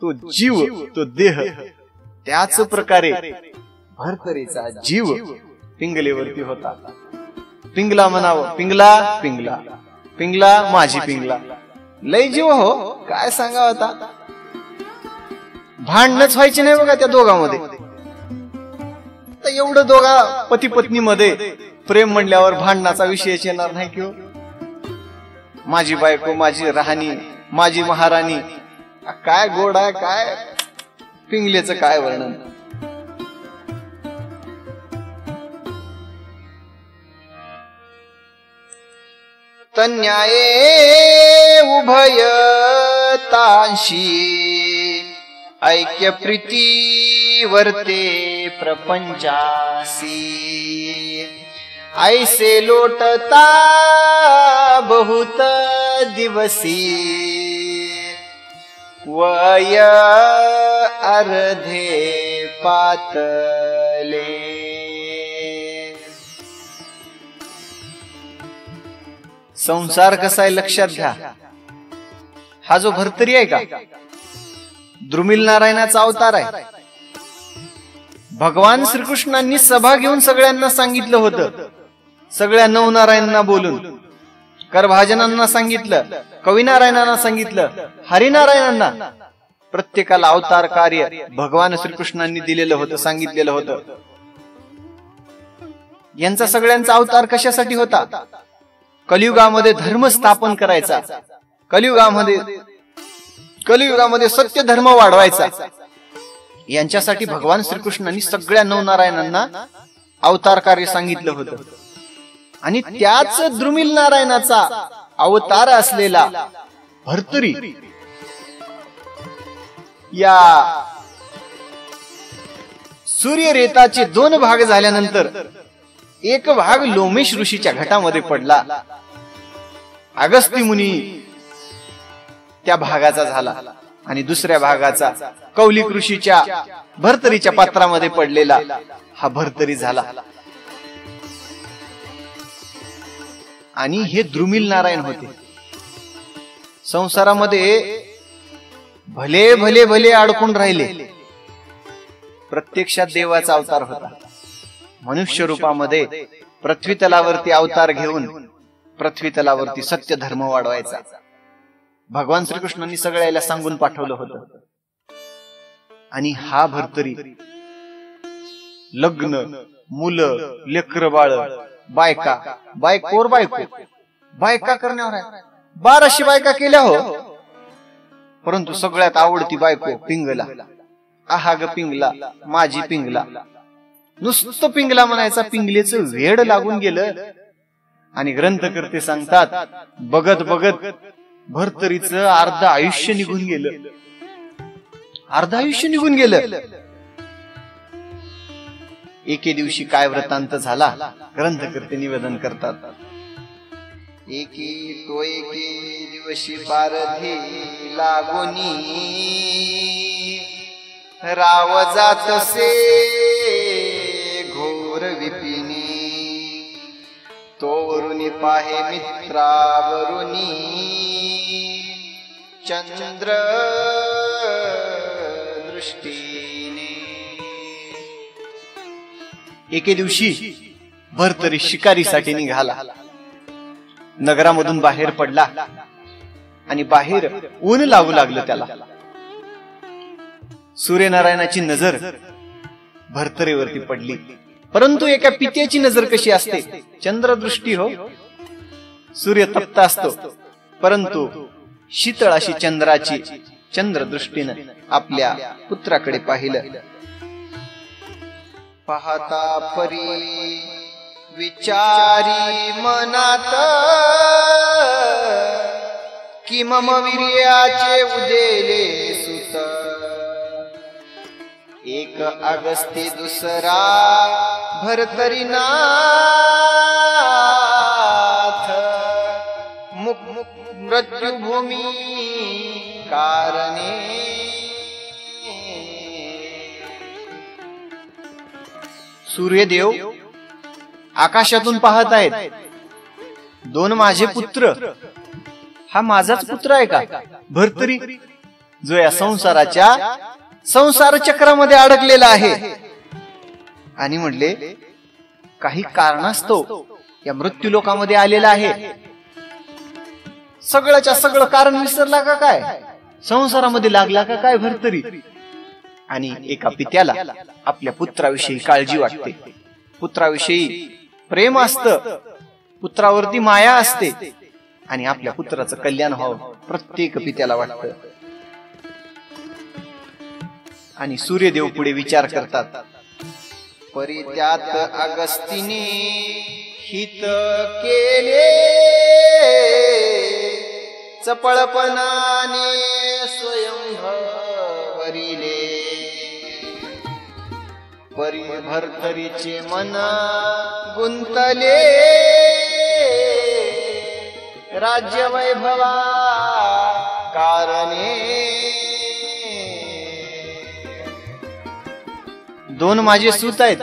[SPEAKER 1] तो जीव, तो देह, त्याच प्रकारे भर्तरीचा जीव पिंगलेवरती होता. पिंगला म्हणावं, पिंगला पिंगला पिंगला माझी पिंगला. लय जीव हो, काय सांगा होता. भांडणच व्हायची नाही बघा त्या दोघांमध्ये. तर एवढं दोघा पती पत्नी मध्ये प्रेम म्हणल्यावर भांडणाचा विषयच येणार नाही की हो. माझी बायको, माझी राहणी, माझी महाराणी, काय गोड आहे, काय पिंगलेचं काय वर्णन. तन्याये उभय तांशी ऐक्य प्रीती वर्ते प्रपंचासी. ऐसे लोटता बहुत दिवसी वय अर्धे पातले. संसार कसा आहे लक्षात घ्या. हा जो भर्तरी आहे का, द्रुमिल नारायणाचा अवतार आहे. भगवान श्रीकृष्णांनी सभा घेऊन सगळ्यांना सांगितलं होतं, सगळ्या नवनारायणांना बोलून, करभाजनांना सांगितलं, कविनारायणांना सांगितलं, हरिनारायणांना, प्रत्येकाला अवतार कार्य भगवान श्रीकृष्णांनी दिलेलं होतं, सांगितलेलं होतं. यांचा सगळ्यांचा अवतार कशासाठी होता? कलियुगामध्ये धर्म स्थापन करायचा, कलियुगामध्ये सत्य धर्म वाढवायचा. यांच्यासाठी भगवान श्रीकृष्णांनी सगळ्या नवनारायणांना अवतार कार्य सांगितलं होतं. आणि त्याच द्रुमिल नारायणाचा अवतार असलेला भर्तरी या सूर्यरेताचे 2 भाग झाल्यानंतर एक भाग लोमेश ऋषीच्या घटामध्ये पडला. अगस्ती मुनी त्या भागाचा झाला आणि दुसऱ्या भागाचा कौलिक ऋषीच्या भर्तरीच्या पात्रामध्ये पडलेला हा भर्तरी झाला. आणि हे द्रुमिल नारायण होते. संसारामध्ये भले भले भले अडकून राहिले. प्रत्यक्षात देवाचा अवतार होता. मनुष्य रूपामध्ये पृथ्वी तलावरती अवतार घेऊन पृथ्वी तलावरती सत्य धर्म वाढवायचा. भगवान श्रीकृष्णांनी सगळ्याला सांगून पाठवलं होतं. आणि हा भर्तरी लग्न, मुलं, लेकर बाळ, बायका, बायकोर बायको, बायका करण्यावर आहे. 1200 बायका केल्या हो. परंतु सगळ्यात आवडती बायको पिंगला. आहा ग पिंगला, माझी पिंगला. नुसतं पिंगला म्हणायचा. पिंगलेचं वेड लागून गेलं. आणि ग्रंथकर्ते सांगतात, बघत बघत भर्तरीचं अर्ध आयुष्य निघून गेलं. अर्ध आयुष्य निघून गेलं. एके दिवशी काय वृत्तांत झाला ग्रंथकर्ते निवेदन करतात. एके दिवशी पारधी लागोनी राव जातसे घोर विपिनी. तोवरुनी पाहे मित्रावरुनी चंद्र दृष्टीने. एके दिवशी भर्तरी शिकारीसाठी निघाला. नगरामधून बाहेर पडला आणि बाहेर ऊन लागू लागलं त्याला. सूर्यनारायणाची नजर भर्तरीवरती पडली. परंतु एका पित्याची नजर कशी असते? चंद्रदृष्टी हो. सूर्य तप्त असतो, परंतु शीतळ अशी चंद्राची चंद्रदृष्टीनं आपल्या पुत्राकडे पाहिलं. पाहता परी विचारी मनात कि मम वीर्याचे उदेले सुत. एक अगस्ती दुसरा भर्तरीनाथ. मृत्युभूमी कारणे. सूर्यदेव आकाशातून पाहत आहेत. 2 माझे पुत्र. हा माझाच पुत्र आहे का? भर्तरी जो या संसार चक्रामध्ये अडकलेला आहे. आणि म्हणले काही कारणास्तव या मृत्यू लोकामध्ये आलेला आहे. सगळ्याच्या सगळं कारण विसरला का काय? संसारामध्ये लागला का काय भर्तरी? आणि एका पित्याला आपल्या पुत्राविषयी काळजी वाटते. पुत्राविषयी प्रेम असतं, पुत्रावरती माया असते. आणि आपल्या पुत्राचं कल्याण व्हावं प्रत्येक पित्याला वाटतं. आणि सूर्यदेव पुढे विचार करतात. परी त्यात अगस्तीने हित केले. चपळपणाने स्वयंभरिले. परी भर्तरीचे मन गुंतले. राज्य वैभवा कारणे. 2 माझे सूत आहेत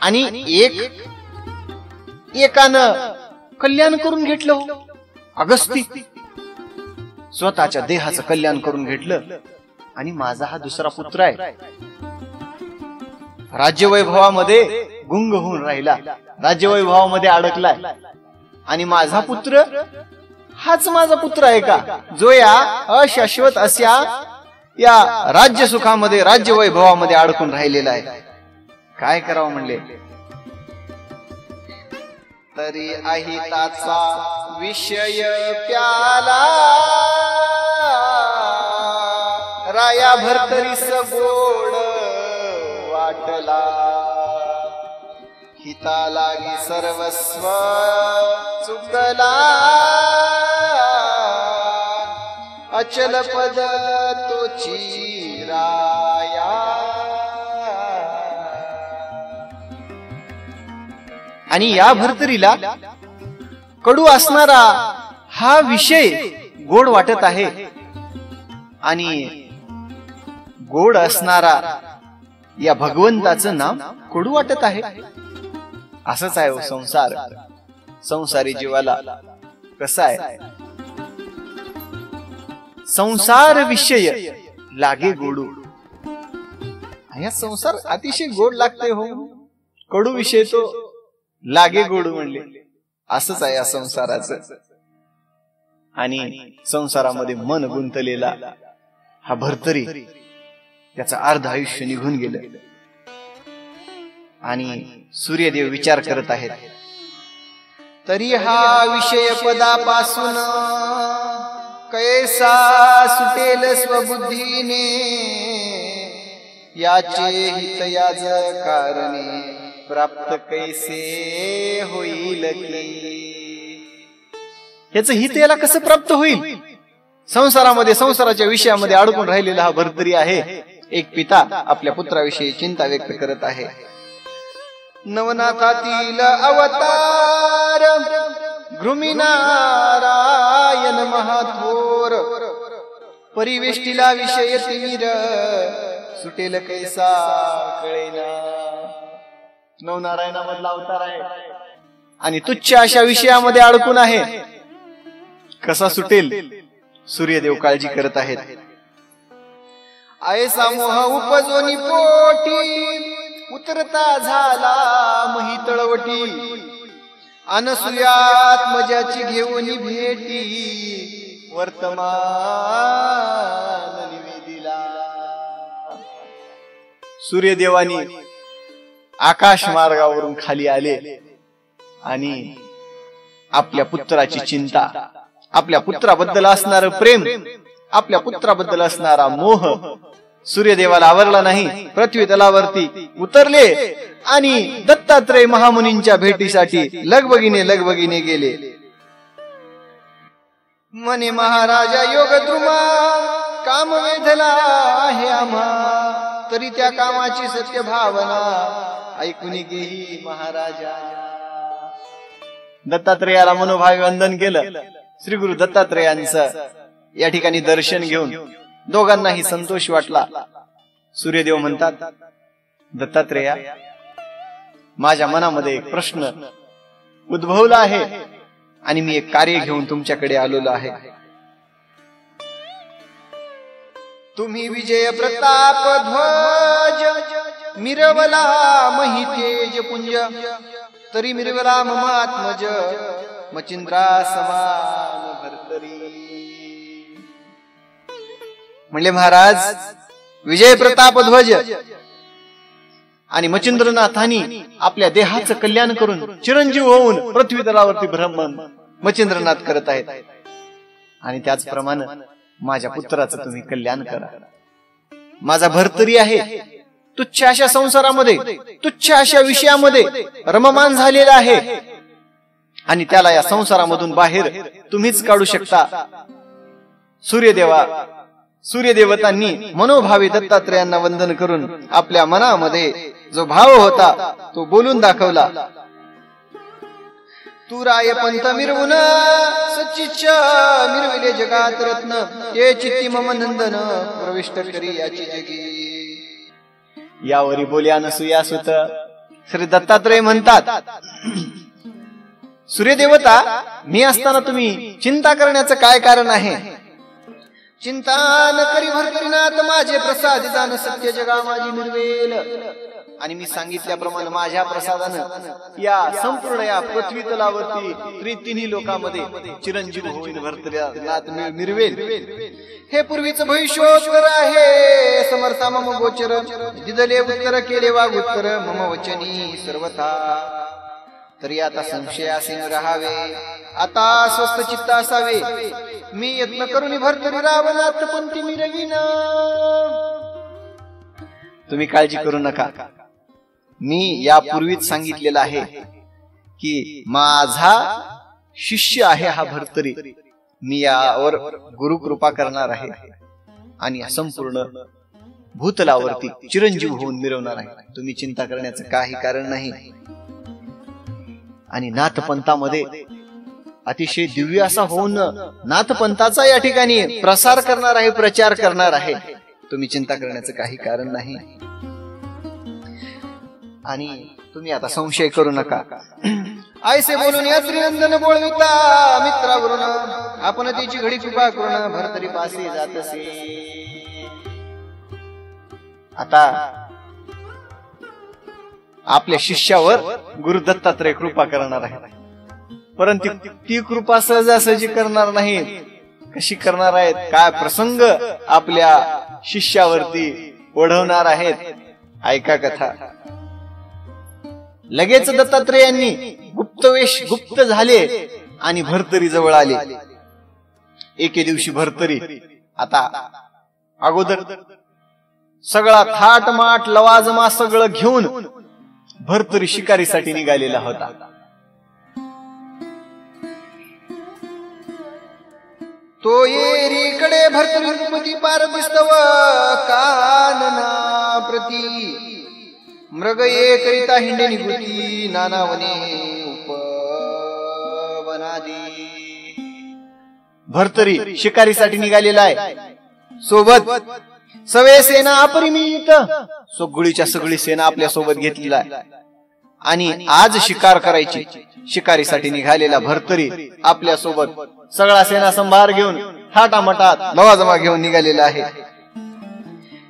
[SPEAKER 1] आणि एकानं कल्याण करून घेतलं. अगस्ती स्वतःच्या देहाचं कल्याण करून घेतलं. आणि माझा हा दुसरा पुत्र आहे. राज्यवैभवामध्ये गुंग होऊन राहिला, राज्यवैभवामध्ये अडकलाय. आणि माझा पुत्र हाच माझा पुत्र आहे का, जो या अशाश्वत अशा या राज्य सुखामध्ये राज्यवैभवामध्ये अडकून राहिलेला आहे? काय करावं म्हणले. तरी अहिताचा विषय प्याला. राया भर्तरीस गोड वाटला. हिता लागी सर्वस्व चुकला. अचल पद तोची राया. आणि या भर्तरीला कडू असणारा हा विषय गोड वाटत आहे. आणि गोड असणारा या भगवंताचं नाम कडू वाटत आहे. असंच आहे संसार. संसारी जीवाला कसा आहे संसार विषय लागे गोडू. या संसार अतिशय गोड लागते हो. कडू विषय तो लागे गोडू म्हणले. असंच आहे या संसाराचं. आणि संसारामध्ये मन गुंतलेला हा भरतरी त्याचं अर्ध आयुष्य निघून गेलं. आणि सूर्यदेव विचार करत आहेत, तरी हा विषय पदापासून कैसा सुटेल स्वबुद्धीने, याचे हित याज कारणे प्राप्त कैसे होईल की. याचं हित याला कसं प्राप्त होईल. संसारामध्ये संसाराच्या विषयामध्ये अडकून राहिलेला हा भरतरी आहे. एक पिता आपल्या पुत्राविषयी चिंता व्यक्त करत आहे. नवनाथातील अवतार घृमिनारायण महाथोर, परिवेष्टीला विषय तिमिर सुटेल कैसा कळेना. नवनारायणामधला अवतार आहे आणि तुच्छ अशा विषयामध्ये अडकून आहे. कसा सुटेल. सूर्यदेव काळजी करत आहेत. ऐसा मोह उपजोनी पोटी, उतरता झाला मही तळवटी. अनसुयात मजाची घेऊन भेटी, वर्तमान निवेदिला. सूर्यदेवानी आकाश मार्गावरून खाली आले आणि आपल्या पुत्राची चिंता, आपल्या पुत्राबद्दल असणार प्रेम, आपल्या पुत्राबद्दल असणारा मोह सूर्यदेवाला आवरला नाही. पृथ्वी तलावरती उतरले आणि दत्तात्रय महामुनींच्या भेटीसाठी लगबगीने गेले. मने महाराजा योगद्रुमा, काम वेधला आहे आम्हा, तरी त्या कामाची सत्य भावना ऐकून घेई महाराजा. दत्तात्रयाला मनोभावे वंदन केलं. श्री गुरु दत्तात्रयांचं या ठिकाणी दर्शन घेऊन दोघांनाही संतोष वाटला. सूर्यदेव म्हणतात, दत्तात्रेया, माझ्या मनामध्ये एक प्रश्न उद्भवला आहे आणि मी एक कार्य घेऊन तुमच्याकडे आलेलो आहे. तुम्ही विजय प्रताप ध्वज मिरवला मही तेज पुंज, तरी मिरवला मम आत्मज मचिंद्रा समान भरतरी. म्हणले महाराज, विजय प्रताप ध्वज आणि मचिंद्रनाथांनी आपल्या देहाचं कल्याण करून चिरंजीव होऊन पृथ्वी तलावरती भ्रमण मचिंद्रनाथ करत आहेत. आणि त्याचप्रमाणे माझ्या पुत्राचं तुम्ही कल्याण करा. माझा भरतरी आहे तुच्छ अशा संसारामध्ये, तुच्छ अशा विषयामध्ये रममान झालेला आहे आणि त्याला या संसारामधून बाहेर तुम्हीच काढू शकता. सूर्यदेवतांनी मनोभावे दत्तात्रयांना वंदन करून आपल्या मनामध्ये जो भाव होता तो बोलून दाखवला. तू राय पंथ मिरवून सच्चिच्छ मिरविले जगात रत्न, ते चित्ती मम नंदन प्रविष्ट करी याची जगी. यावरी बोल्या नसूया सुत. श्री दत्तात्रय म्हणतात, सूर्यदेवता, मी असताना तुम्ही चिंता करण्याचं काय कारण आहे. चिंता न करी भरतरीनाथ, माझे प्रसाद जाण सत्य जगा माझी मिरवेल. आणि मी सांगितल्याप्रमाणे माझ्या प्रसादानं या संपूर्ण या पृथ्वी तलावरती तिन्ही लोकांमध्ये चिरंजीव होईन भरतरीनाथ मिरवेल. हे पूर्वीच भविष्योत्तर आहे समर्था मम गोचर, दिदले उत्तर केले वागुत्तर मम वचनी सर्वथा. तरी आता संशयासीन राहावे, आता स्वस्थ चित्त असावे. मी यत्न करून भरतरी रावणात पंथी मिरवीन. तुम्ही काळजी करू नका. मी यापूर्वीच सांगितलेलं आहे की माझा शिष्य आहे हा भरतरी. मी यावर गुरु कृपा करणार आहे आणि संपूर्ण भूतलावरती चिरंजीव होऊन मिरवणार आहे. तुम्ही चिंता करण्याचं काही कारण नाही. आणि नाथपंथामध्ये अतिशय दिव्य असा होऊन नाथपंथाचा या ठिकाणी प्रसार करणार आहे, प्रचार करणार आहे. तुम्ही चिंता करण्याचं काही कारण नाही. आणि तुम्ही आता संशय करू नका. ऐसे बोलून या श्रीनंदन बोलविता मित्रावरून आपण त्याची घडी कृपा करून भरतरी पासे जातसे. आता आपल्या शिष्यावर गुरु दत्तात्रय कृपा करणार आहे, परंतु ती कृपा सहजासहजी करणार नाही. कशी करणार आहेत, काय प्रसंग आपल्या शिष्यावरती ओढवणार आहेत, ऐका कथा. लगेच दत्तात्रेयांनी गुप्तवेश गुप्त झाले आणि भरतरी जवळ आले. एके दिवशी भरतरी आता अगोदर सगळा थाटमाट लवाजमा सगळं घेऊन भरतरी शिकारीसाठी निघालेला होता. तो येरीकडे भरतरी रूपती पार दिसतव कानना प्रती मृग ये करिता हिंडे निघुती नानावने उपवनादी. भरतरी शिकारीसाठी निघालेला आहे, सोबत सवे सेना अपरिमित सगळीच्या सगळी सेना आपल्या सोबत घेतलेला आहे. आणि आज शिकार करायची शिकारीसाठी निघालेला भरतरी आपल्या सोबत सगळा सेना संभार घेऊन थाटामाटात लवाजमा घेऊन निघालेला आहे.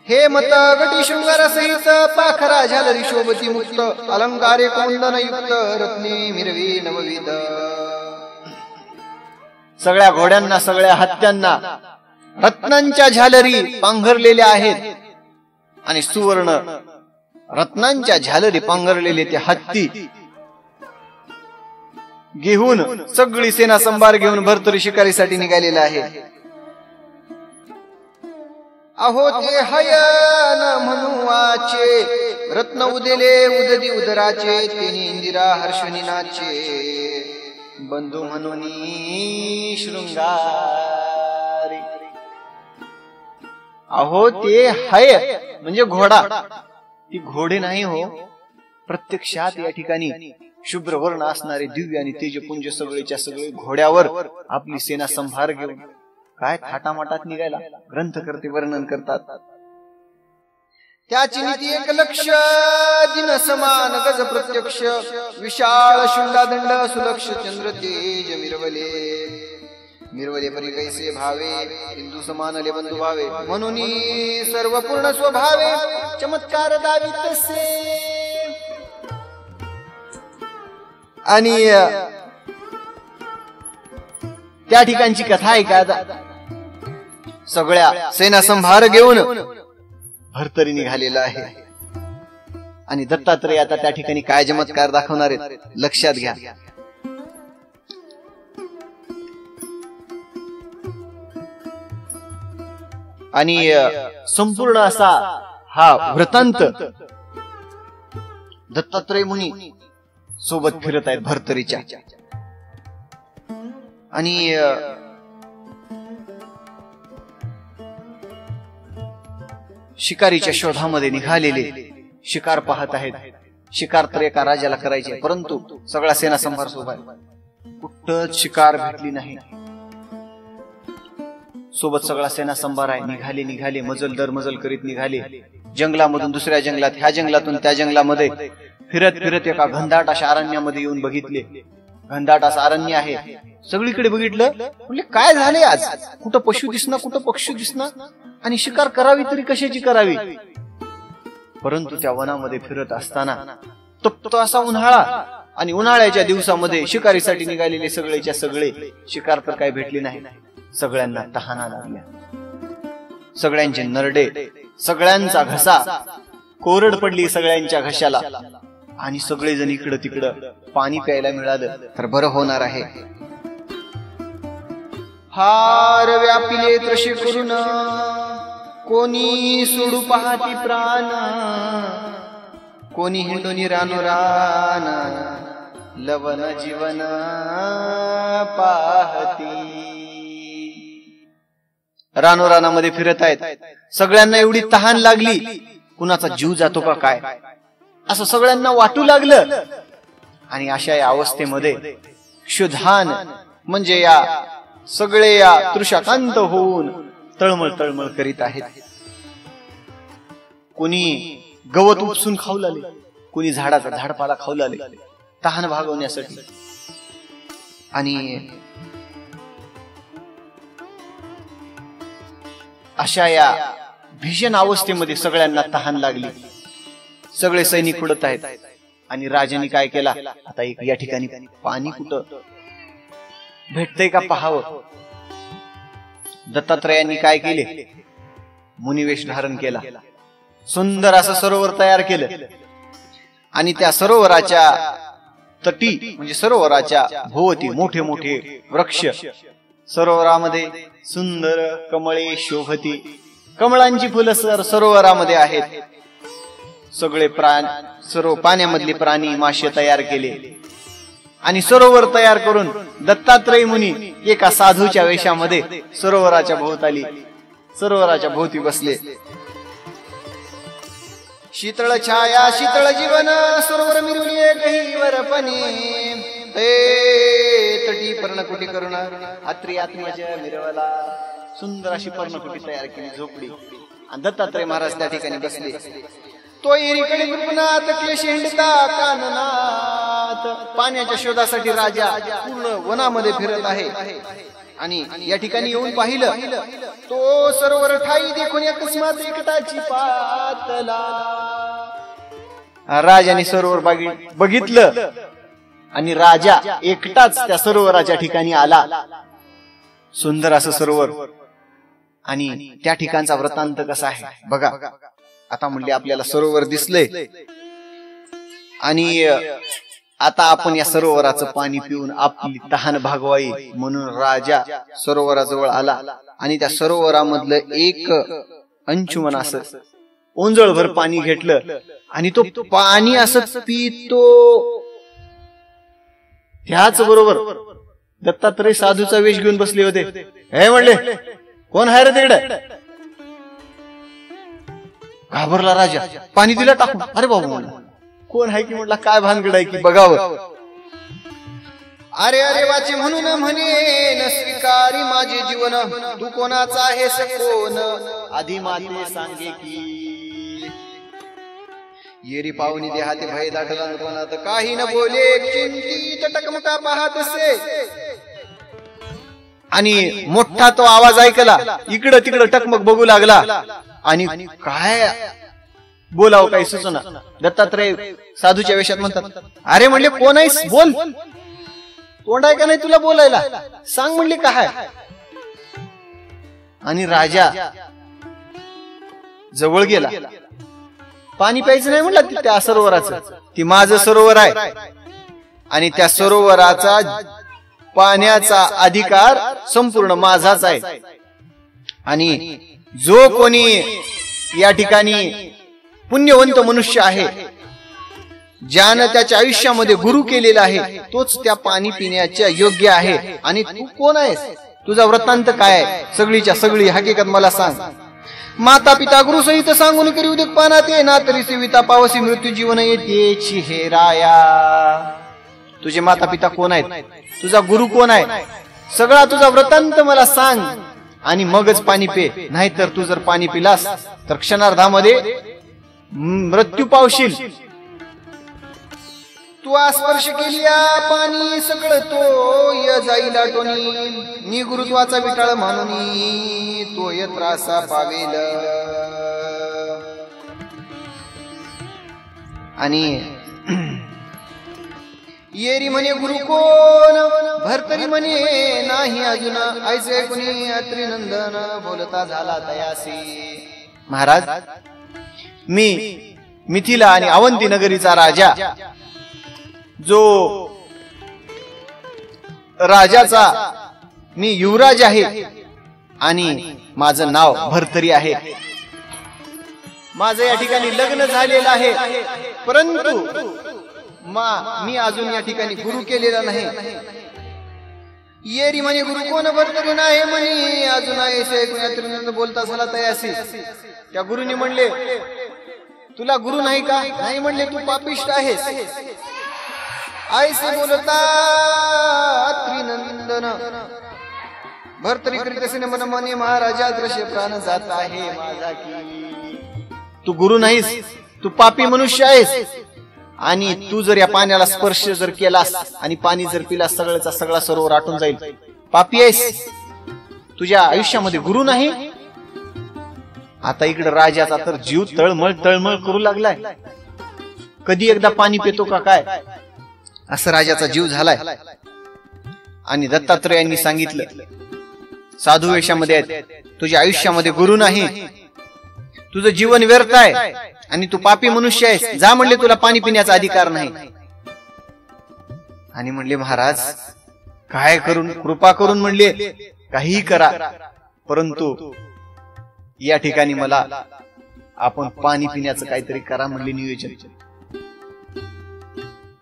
[SPEAKER 1] हे मत गटी शृंगार सहित पाखरा झालरी शोभती मुक्त अलंकारे कुंदन युक्त रत्ने मिरवी नवविध. सगळ्या घोड्यांना सगळ्या हत्यांना रत्नांच्या झालरी पांघरलेल्या आहेत आणि सुवर्ण रत्नांच्या झालरी पांघरलेले ते हत्ती घेऊन सगळी सेना संभार घेऊन भरतरी शिकारीसाठी निघालेला आहे. अहो ते हयन म्हणुवाचे रत्न उदेले उददी उदराचे तेनी इंदिरा हर्षणी नाचे बंधू म्हणून शृंगारी. अहो ते हय म्हणजे घोडा, ती घोडे नाही हो, प्रत्यक्षात या ठिकाणी शुभ्र वर्ण असणारे दिव्य आणि तेजपुंज सगळेच्या सगळे घोड्यावर आपली सेना संभार घेऊन काय थाटामाटात निघायला ग्रंथकर्ते वर्णन करतात. त्याची नीती एक लक्ष दिन समान गज प्रत्यक्ष विशाळ शुंडादंड सुलक्ष चंद्र तेज मिरवले मिरवले परी कैसे भावे हिंदू समानले बंधू भावे म्हणून सर्व पूर्ण स्वभावे चमत्कार दावी तसे. आणि त्या ठिकाणची कथा आहे का, सगळ्या सेना संभार घेऊन भरतरी निघालेला आहे. आणि दत्तात्रय आता त्या ठिकाणी काय चमत्कार दाखवणार आहेत लक्षात घ्या. आणि संपूर्ण असा हा वृत्तांत दत्तात्रय मुनी सोबत फिरत आहेत भरतरीच्या. आणि शिकारीच्या शोधामध्ये निघालेले शिकार पाहत आहेत. शिकार तर एका राजाला करायचे, परंतु सगळा सेना संभार सोबत कुठंच शिकार भेटली नाही. सोबत सगळा सेना संभार आहे. निघाले निघाले मजल दर मजल करीत निघाले, जंगलामधून दुसऱ्या जंगलात, ह्या जंगलातून त्या जंगलामध्ये फिरत फिरत एका घनदाट अशा अरण्यामध्ये येऊन बघितले. घनदाट असं अरण्य आहे, सगळीकडे बघितलं, म्हणजे काय झाले आज, कुठं पशु दिसना कुठं पक्षी दिसना, आणि शिकार करावी तरी कशाची करावी. परंतु त्या वनामध्ये फिरत असताना तप्त असा उन्हाळा, आणि उन्हाळ्याच्या दिवसामध्ये शिकारीसाठी निघालेले सगळेच्या सगळे शिकार तर काय भेटले नाही. सगळ्यांना तहाना लागल्या, सगळ्यांचे नरडे, सगळ्यांचा घसा कोरड पडली सगळ्यांच्या घशाला, आणि सगळेजण इकडं तिकडं पाणी प्यायला मिळालं तर बरं होणार आहे. हार व्यापिले त्रशी करून कोणी सोडू पाहती प्राण, कोणी हिंडोनी रानो रान लवन जीवन पाहती. रानोरानामध्ये फिरत आहेत, सगळ्यांना एवढी तहान लागली, कुणाचा जीव जातो का काय असं सगळ्यांना वाटू लागलं. आणि अशा या अवस्थेमध्ये क्षुधान म्हणजे या सगळे या तृषाकांत होऊन तळमळ तळमळ करीत आहेत. कोणी गवत उपसून खाऊ लागले, कोणी झाडाचा झाडपाला खाऊ लागले तहान भागवण्यासाठी. आणि अशा या भीषण अवस्थेमध्ये सगळ्यांना तहान लागली. सगळे सैनिक उडत आहेत आणि राजाने काय केला, आता या ठिकाणी पाणी कुठं भेटतंय का पाहावं. दत्तात्रयांनी काय केले, मुनिवेश धारण केला, सुंदर असं सरोवर तयार केलं आणि त्या सरोवराच्या तटी म्हणजे सरोवराच्या भोवती मोठे मोठे वृक्ष, सरोवरामध्ये सुंदर कमळे शोभती, कमळांची फुलं सरोवरामध्ये आहेत. सगळे सर्व पाण्यामधले प्राणी मासे तयार केले आणि सरोवर तयार करून दत्तात्रय मुनी एका साधूच्या वेशामध्ये सरोवराच्या भोवती बसले. शीतळ छाया शीतळ जीवन सरोवर मिरवली गहिवरपणे, तटी पर्णकुटी करुण अत्री आत्मज मिरवला. सुंदर अशी पर्णकुटी तयार केली, झोपडी, आणि दत्तात्रय महाराज त्या ठिकाणी बसले. तो एकीकडे नृपनाथ क्लेश हिंडता काननाथ, पाण्याच्या शोधासाठी राजा पूर्ण वनामध्ये फिरत आहे. आणि या ठिकाणी येऊन पाहिलं तो सरोवर ठाई देखून अकस्मात एकटाची पातला. राजाने सरोवर बघितलं आणि राजा एकटाच त्या सरोवराच्या ठिकाणी आला. सुंदर असं सरोवर आणि त्या ठिकाणचा वृत्तांत कसा आहे बघा. आता म्हणले आपल्याला सरोवर दिसले आणि आता आपण या सरोवराचं पाणी पिऊन आपली तहान भागवावी म्हणून राजा सरोवराजवळ आला आणि त्या सरोवरामधलं एक अंशुमन असं ओंजळभर पाणी घेतलं आणि तो पाणी असं पितो. ह्याच बरोबर दत्तात्रय साधूचा वेश घेऊन बसले होते. हे म्हणले, कोण आहे रे तिकडे? घाबरला राजा, पाणी दिलं टाकून. अरे बाबा म्हणला, कोण आहे की म्हटला, काय भानगड आहे की बघावं. अरे अरे वाचे म्हणून म्हणेन स्वीकारी माझे जीवन, तू कोणाचा आहेस कोण आधी माते सांगे की. येरी पाहुणी देहाते भय दाटला कोणात काही न बोले, चिंतित टकमका पाहत असे. आणि मोठा तो आवाज ऐकला, इकडं तिकडं टकमक बघू लागला आणि काय बोलावं काही सुचना. दत्तात्रय साधूच्या वेशात म्हणतात, अरे म्हणले कोण आहेस, बोल, तोंड आहे का नाही तुला बोलायला, सांग म्हणले काय. आणि राजा जवळ गेला. पाणी प्यायचं नाही म्हणलं त्या सरोवराचं, ती माझं सरोवर आहे आणि त्या सरोवराचा पाण्याचा अधिकार संपूर्ण माझाच आहे. आणि जो कोणी या ठिकाणी पुण्यवंत मनुष्य आहे, ज्यानं त्याच्या आयुष्यामध्ये गुरु केलेला आहे, तोच त्या पाणी पिण्याच्या योग्य आहे. आणि तू कोण आहेस, तुझा वृत्तांत काय आहे, सगळीच्या सगळी हकीकत मला सांग. माता पिता गुरु सहित सांगून करी उदिक पानात ये ना तरी सेविता पावसी मृत्यू जीवन येतेची हे राया. तुझे माता पिता कोण आहेत, तुझा गुरु कोण आहे, सगळा तुझा वृत्तांत मला सांग आणि मगच पाणी पे. नाहीतर तू जर पाणी पिलास तर क्षणार्धामध्ये मृत्यू पावशील. तू स्पर्श केलिया पाणी सगळं तो य जाईल आटोनी, नि गुरुत्वाचा विटाळ मानूनी तो य त्रासा पावेल. आणि येरी म्हणे गुरु कोण, भरतरी म्हणे नाही अजून, ऐसे कुणी अत्रिनंदन बोलता झाला तयासी. महाराज, मी मिथिला आणि अवंती नगरीचा राजा, जो राजाचा मी युवराज आहे आणि माझं नाव भरतरी आहे. माझं या ठिकाणी लग्न झालेलं आहे, परंतु मी अजून या ठिकाणी गुरु केलेला नाही. येरी म्हणे गुरु कोण, भरतरी नाही म्हणे अजून ऐसे बोलता झाला तयासी. त्या गुरुनी म्हणले, तुला गुरु नाही का? नाही म्हणले, तू पापिष्ट आहेस. ऐसे बोलता त्रिनंदन भरतरी करीत मन मने महाराजा दृश्य प्राण जात आहे माझा की. तू गुरु नाहीस, तू पापी मनुष्य आहेस. आणि तू जर या पाण्याला स्पर्श जर केलास आणि पाणी जर पिलास, सगळ्याचा सगळा सरोवर आटून जाईल. पापी आहेस, तुझ्या आयुष्यामध्ये गुरु नाही. आता इकडे राजाचा तर जीव तळमळ तळमळ करू लागलाय, कधी एकदा पाणी पितो का काय, असं राजाचा जीव झालाय. आणि दत्तात्रेयांनी सांगितलं, साधू वेशामध्ये आहेत, तुझ्या आयुष्यामध्ये गुरु नाही, तुझं जीवन व्यर्थ आहे आणि तू पापी मनुष्य आहेस, जा म्हणले, तुला पाणी पिण्याचा अधिकार नाही. आणि म्हणले, महाराज काय करून, कृपा करून म्हणले काहीही करा, परंतु या ठिकाणी मला आपण पाणी पिण्याचं काहीतरी करा म्हणले नियोजन.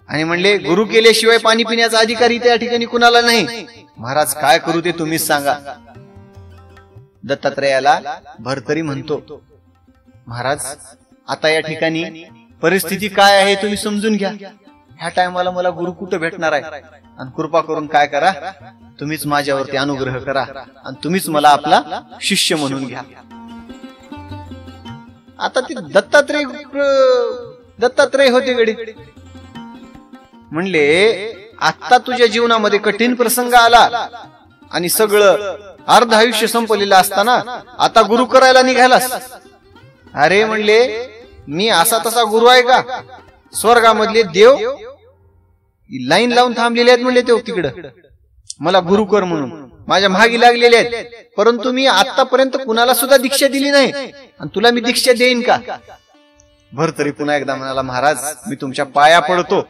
[SPEAKER 1] आणि म्हणले, गुरु केल्याशिवाय पाणी पिण्याचा अधिकारी त्या ठिकाणी कुणाला नाही. महाराज काय करू ते तुम्हीच सांगा. दत्तात्रेयाला भरतरी म्हणतो, महाराज आता या ठिकाणी परिस्थिती काय आहे तुम्ही समजून घ्या, ह्या टायमाला मला गुरु कुठं भेटणार आहे, आणि कृपा करून काय करा, तुम्हीच माझ्यावरती अनुग्रह करा आणि तुम्हीच मला आपला शिष्य म्हणून घ्या. आता ते दत्तात्रेय होते गडे. म्हणले, आता तुझ्या जीवनामध्ये कठीण प्रसंग आला आणि सगळं अर्ध आयुष्य संपलेलं असताना आता गुरु करायला निघालास. अरे म्हणले, मी असा तसा गुरु आहे का? स्वर्गामधले देव लाईन लावून थांबलेले आहेत म्हणले तेव्हा तिकडं मला गुरु कर म्हणून, माझ्या मागे लागलेले आहेत, परंतु मी आतापर्यंत कुणाला सुद्धा दीक्षा दिली नाही आणि तुला मी दीक्षा देईन का? भरतरी पुन्हा एकदा म्हणाला, महाराज मी तुमच्या पाया पडतो,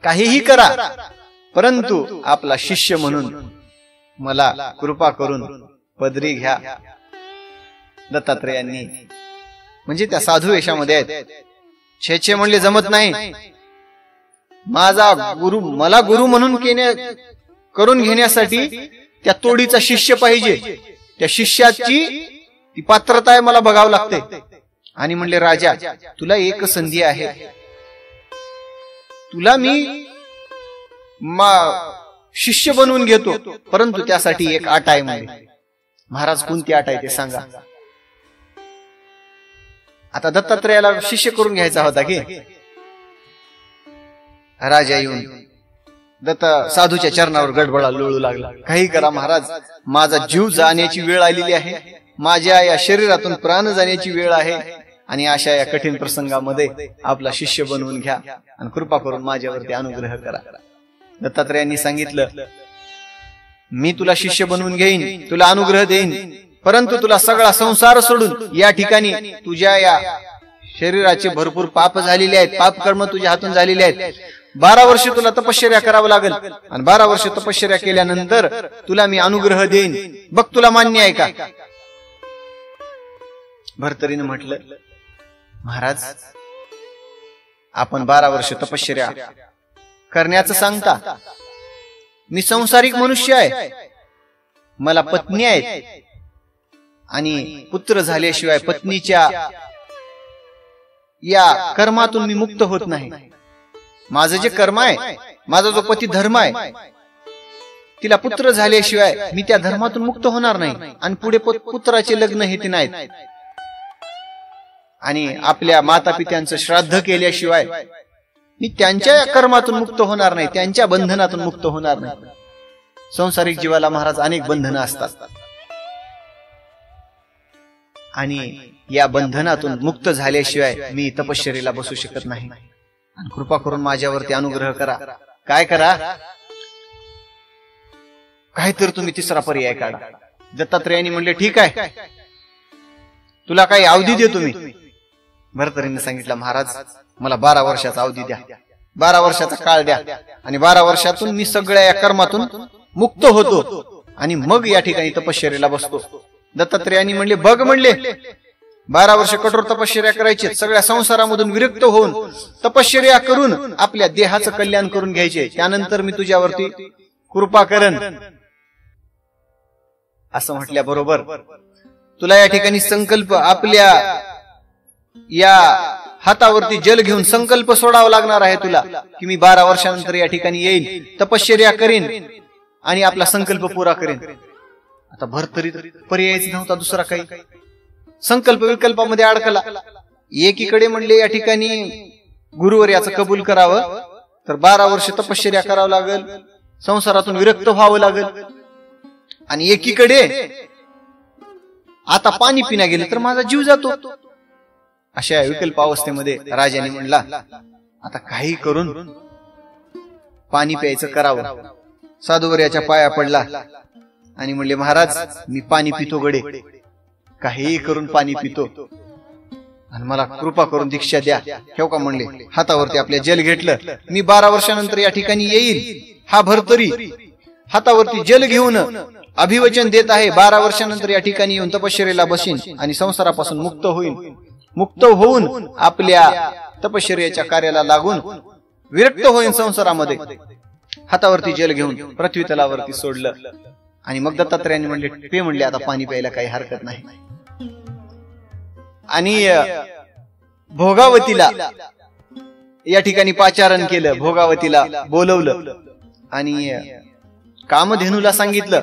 [SPEAKER 1] काहीही करा, परंतु आपला शिष्य म्हणून मला कृपा करून पदरी घ्या. दत्तात्रेयांनी म्हणजे त्या साधू वेशामध्ये आहेत, छे म्हणले जमत नाही, माझा गुरु, मला गुरु म्हणून करून घेण्यासाठी त्या तोडीचा शिष्य पाहिजे, त्या शिष्याची ती पात्रता आहे, मला बघावं लागते. आणि म्हणले, राजा तुला एक संधी आहे, तुला मी शिष्य बनवून घेतो, परंतु त्यासाठी एक अट आहे. म्हणजे महाराज कोणती अट आहे ते सांगा. आता दत्तात्रेयाला शिष्य करून घ्यायचा होता की. राजा येऊन साधूच्या चरणावर गडबडा लोळू लागला, काही करा महाराज, माझा जीव जाण्याची वेळ आलेली आहे, माझ्या या शरीरातून प्राण जाण्याची वेळ आहे, आणि अशा या कठीण प्रसंगामध्ये आपला शिष्य बनवून घ्या आणि कृपा करून माझ्यावरती अनुग्रह करा. दत्तात्रेयांनी सांगितलं, मी तुला शिष्य बनवून घेईन, तुला अनुग्रह देईन, परंतु तुला सगळा संसार सोडून या ठिकाणी तुझ्या या शरीराचे भरपूर पाप झालेले आहेत, पाप कर्म तुझ्या हातून झालेले आहेत, 12 वर्ष तुला तपश्चर्या करावं लागेल, आणि 12 वर्ष तपश्चर्या केल्यानंतर तुला मी अनुग्रह देईन, बघ तुला मान्य आहे का? भरतरीने म्हटलं, महाराज आपण 12 वर्ष तपश्चर्या करण्याचं सांगता, मी संसारिक मनुष्य आहे, मला पत्नी आहे, आणि पुत्र झाल्याशिवाय पत्नीच्या या कर्मातून मी मुक्त होत नाही. माझं जे कर्म आहे, माझा जो पती धर्म आहे, तिला पुत्र झाल्याशिवाय मी त्या धर्मातून मुक्त होणार नाही, आणि पुढे पुत्राचे लग्न हे ते नाहीत, आणि आपल्या माता पित्यांचं श्राद्ध केल्याशिवाय मी त्यांच्या कर्मातून मुक्त होणार नाही, त्यांच्या बंधनातून मुक्त होणार नाही. संसारिक जीवाला महाराज अनेक बंधनं असतात, आणि या बंधनातून मुक्त झाल्याशिवाय मी तपश्चर्येला बसू शकत नाही, आणि कृपा करून माझ्यावरती अनुग्रह करा. काय करा? काहीतरी तुम्ही तिसरा पर्याय काढा. दत्तात्रेयांनी म्हणले, ठीक आहे, तुला काही अवधी देतो मी. भरतरीने सांगितलं, महाराज मला 12 वर्षाचा अवधी द्या, 12 वर्षाचा काळ द्या, आणि 12 वर्षातून मी सगळ्या या कर्मातून मुक्त होतो, आणि मग या ठिकाणी तपश्चर्येला बसतो. दत्तात्रेयांनी म्हणले, बघ म्हणले, 12 वर्ष कठोर तपश्चर्या करायची, सगळ्या संसारामधून विरक्त होऊन तपश्चर्या करून आपल्या देहाचं कल्याण करून घ्यायचे, त्यानंतर मी तुझ्यावरती कृपा करेन. असं म्हटल्याबरोबर तुला या ठिकाणी संकल्प, आपल्या या हातावरती जल घेऊन संकल्प सोडावा लागणार आहे तुला, की मी 12 वर्षानंतर या ठिकाणी येईल, तपश्चर्या करीन आणि आपला संकल्प पुरा करेन. आता भरतरी पर्यायच नव्हता दुसरा काही, संकल्प विकल्पामध्ये अडकला. एकीकडे म्हणले या ठिकाणी गुरुवर याचं कबूल करावं तर 12 वर्ष तपश्चर्या करावं लागेल, संसारातून विरक्त व्हावं लागेल, आणि एकीकडे आता पाणी पिण्या गेलं तर माझा जीव जातो. अशा विकल्प अवस्थेमध्ये राजाने म्हणला आता काही करून पाणी प्यायचं करावं. साधूवर याच्या पाया पडला आणि म्हणले महाराज मी पाणी पितो गडे, काही करून पाणी पितो आणि मला कृपा करून दीक्षा द्या. ठेव का म्हणले. हातावरती आपल्या जल घेतलं. मी 12 वर्षानंतर या ठिकाणी येईल. हा भरतरी हातावरती जल घेऊन अभिवचन देत आहे. 12 वर्षानंतर या ठिकाणी येऊन तपश्चर्येला बसीन आणि संसारापासून मुक्त होईल. मुक्त होऊन आपल्या तपश्चर्येच्या कार्याला लागून विरक्त होईन संसारामध्ये. हातावरती जल घेऊन पृथ्वी तलावरती सोडलं आणि मग दत्तात्रयाने म्हणले पे म्हणले आता पाणी प्यायला काही हरकत नाही. आणि भोगावतीला या ठिकाणी पाचारण केलं. भोगावतीला बोलवलं आणि कामधेनूला सांगितलं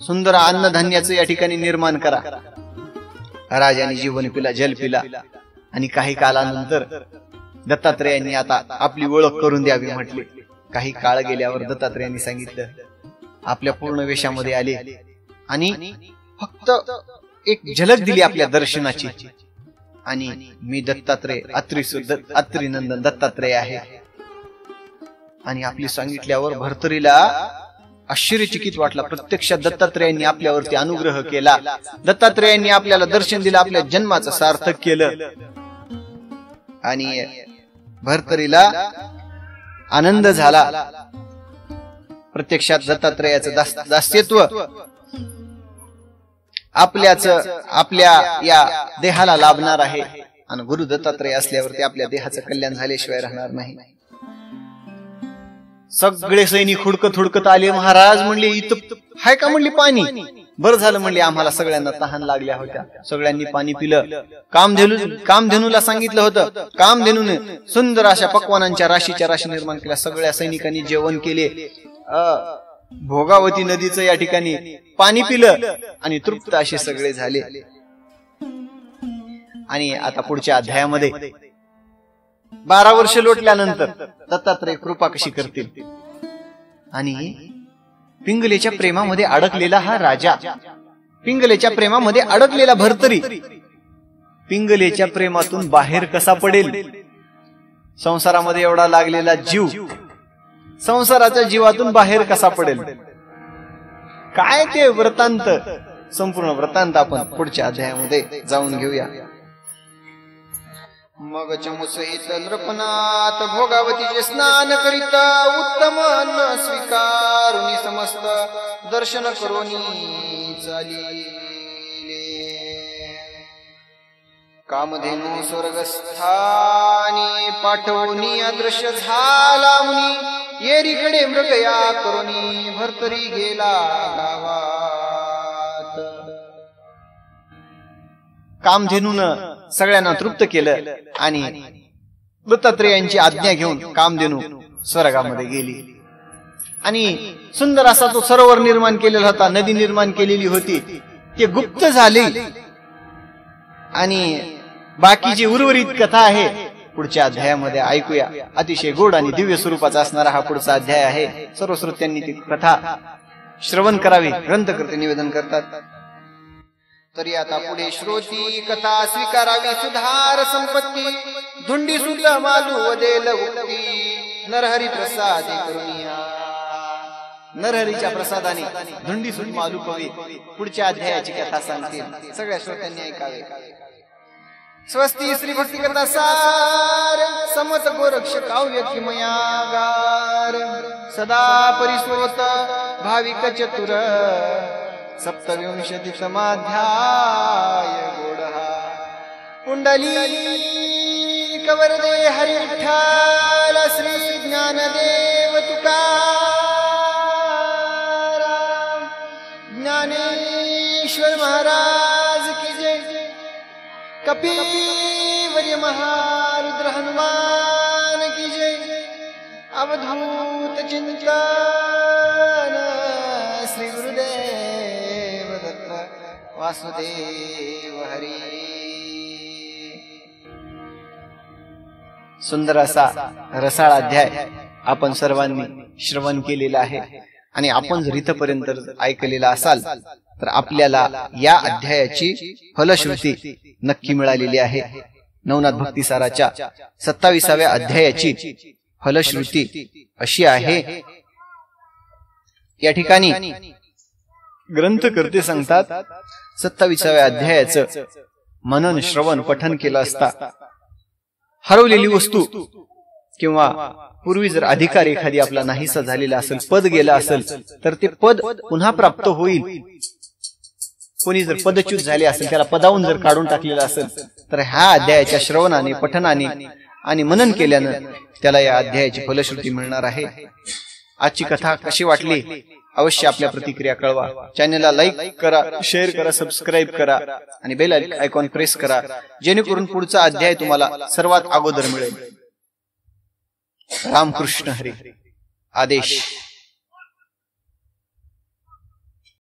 [SPEAKER 1] सुंदर अन्नधान्याचं या ठिकाणी निर्माण करा. राजाने जीवन पिला, जल पिला आणि काही कालानंतर दत्तात्रयांनी आता आपली ओळख करून द्यावी म्हटले. काही काळ गेल्यावर दत्तात्रयांनी सांगितलं आपल्या पूर्ण वेशामध्ये आले आणि फक्त एक झलक दिली आपल्या दर्शनाची आणि मी दत्तात्रय अत्री नंदन दत्तात्रय आहे. आणि आपली सांगितल्यावर भर्तरीला आश्चर्यचकित वाटला. प्रत्यक्षात दत्तात्रयांनी आपल्यावरती अनुग्रह केला. दत्तात्रयांनी आपल्याला दर्शन दिलं, आपल्या जन्माचं सार्थक केलं आणि भर्तरीला आनंद झाला. प्रत्यक्षात दत्तात्रयाचं दास्यत्व आपल्या या देहाला लाभणार आहे आणि गुरु दत्तात्रय असल्यावरती आपल्या देहाचं कल्याण झाल्याशिवाय राहणार नाही. सगळे सैनिक हुडकत हुडकत आले. महाराज म्हणले इथं हाय का म्हणले पाणी. बरं झालं म्हणले आम्हाला सगळ्यांना तहान लागल्या होत्या. सगळ्यांनी पाणी पिलं. कामधेनूला सांगितलं होतं. कामधेनूने सुंदर अशा पक्वानांच्या राशीच्या राशी निर्माण केल्या. सगळ्या सैनिकांनी जेवण केले. भोगावती नदीचं या ठिकाणी पाणी पिलं आणि तृप्त असे सगळे झाले. आणि आता पुढच्या अध्यायामध्ये 12 वर्ष लोटल्यानंतर दत्तात्रय कृपा कशी करतील आणि पिंगलेच्या प्रेमामध्ये अडकलेला हा राजा, पिंगलेच्या प्रेमामध्ये अडकलेला भर्तरी पिंगलेच्या प्रेमातून बाहेर कसा पडेल. संसारामध्ये एवढा लागलेला जीव संसाराच्या जीवातून बाहेर कसा पडेल. काय ते वृत्तांत, संपूर्ण वृत्तांत आपण पुढच्या अध्यायामध्ये जाऊन घेऊया. मग चमुसहित नृपनाथ भोगावतीचे स्नान करिता उत्तम अन्न स्वीकारुनी समस्त दर्शन करोनी चालिले. कामधेनू स्वर्गस्थानी पाठवणी अदृश्य झाला मुनी. येरीकडे मृगया करोनी भर्तरी गेला गावात. कामधेनून सगळ्यांना तृप्त केलं आणि दत्तात्रयांची आज्ञा घेऊन कामधेनू स्वर्गामध्ये गेली. आणि सुंदर असा तो सरोवर निर्माण केलेला होता, नदी निर्माण केलेली होती, ते गुप्त झाले. आणि बाकीची उर्वरित कथा आहे पुढच्या अध्यायामध्ये ऐकूया. अतिशय गोड आणि दिव्य स्वरूपाचा असणारा हा पुढचा अध्याय आहे. सर्व श्रोत्यांनी ती कथा श्रवण करावी, ग्रंथकर्ते निवेदन करतात. तरी आता पुढे श्रोती कथा स्वीकारावी सुधार संपत्ती. धुंडी सुद्धा मालू वदेल उक्ती नरहरी प्रसादे करुनिया. नरहरीच्या प्रसादाने धुंडी सुद्धा मालू कवी पुढच्या अध्यायाची कथा सांगतील. सगळ्या श्रोत्यांनी ऐकावे. स्वस्ती श्री भक्ती करता सार समत गोरक्ष काव्य किमयागार. सदा परिस्रोत भाविक चतुर 27 समाध्याय गोडहा. पुंडली कवरदे हरी विठ्ठल श्री ज्ञानदेव तुकाराम. ज्ञानेश्वर महाराज की जय. कपिवर्य महारुद्र हनुमान की जय. अवधूत चिंतन श्री गुरुदेव दत्त वासुदेव हरी. सुंदर असा रसाळ अध्याय आपण सर्वांनी श्रवण केलेला आहे. आणि आपण जर इथपर्यंत ऐकलेला असाल तर आपल्याला या अध्यायाची फलश्रुती नक्की मिळालेली आहे. नवनाथ भक्तिसाराच्या 27व्या अध्यायाची फलश्रुती अशी आहे. या ठिकाणी ग्रंथकर्ते सांगतात 27व्या अध्यायाचं मनन श्रवण पठन केलं असता हरवलेली वस्तू किंवा पूर्वी जर अधिकार एखादी आपला नाहीसा झालेला असेल, पद गेला असेल, तर ते पद पुन्हा प्राप्त होईल. कोणी जर पदच्युत झाले असेल, त्याला पदावून जर काढून टाकलेलं असेल, तर ह्या अध्यायाच्या श्रवणाने पठनाने आणि मनन केल्यानं त्याला या अध्यायाची फलश्रुती मिळणार आहे. आजची कथा कशी वाटली अवश्य आपल्या प्रतिक्रिया कळवा. चॅनलला लाईक करा, शेअर करा, सबस्क्राईब करा आणि बेल आयकॉन प्रेस करा, जेणेकरून पुढचा अध्याय तुम्हाला सर्वात अगोदर मिळेल. रामकृष्ण हरी. आदेश.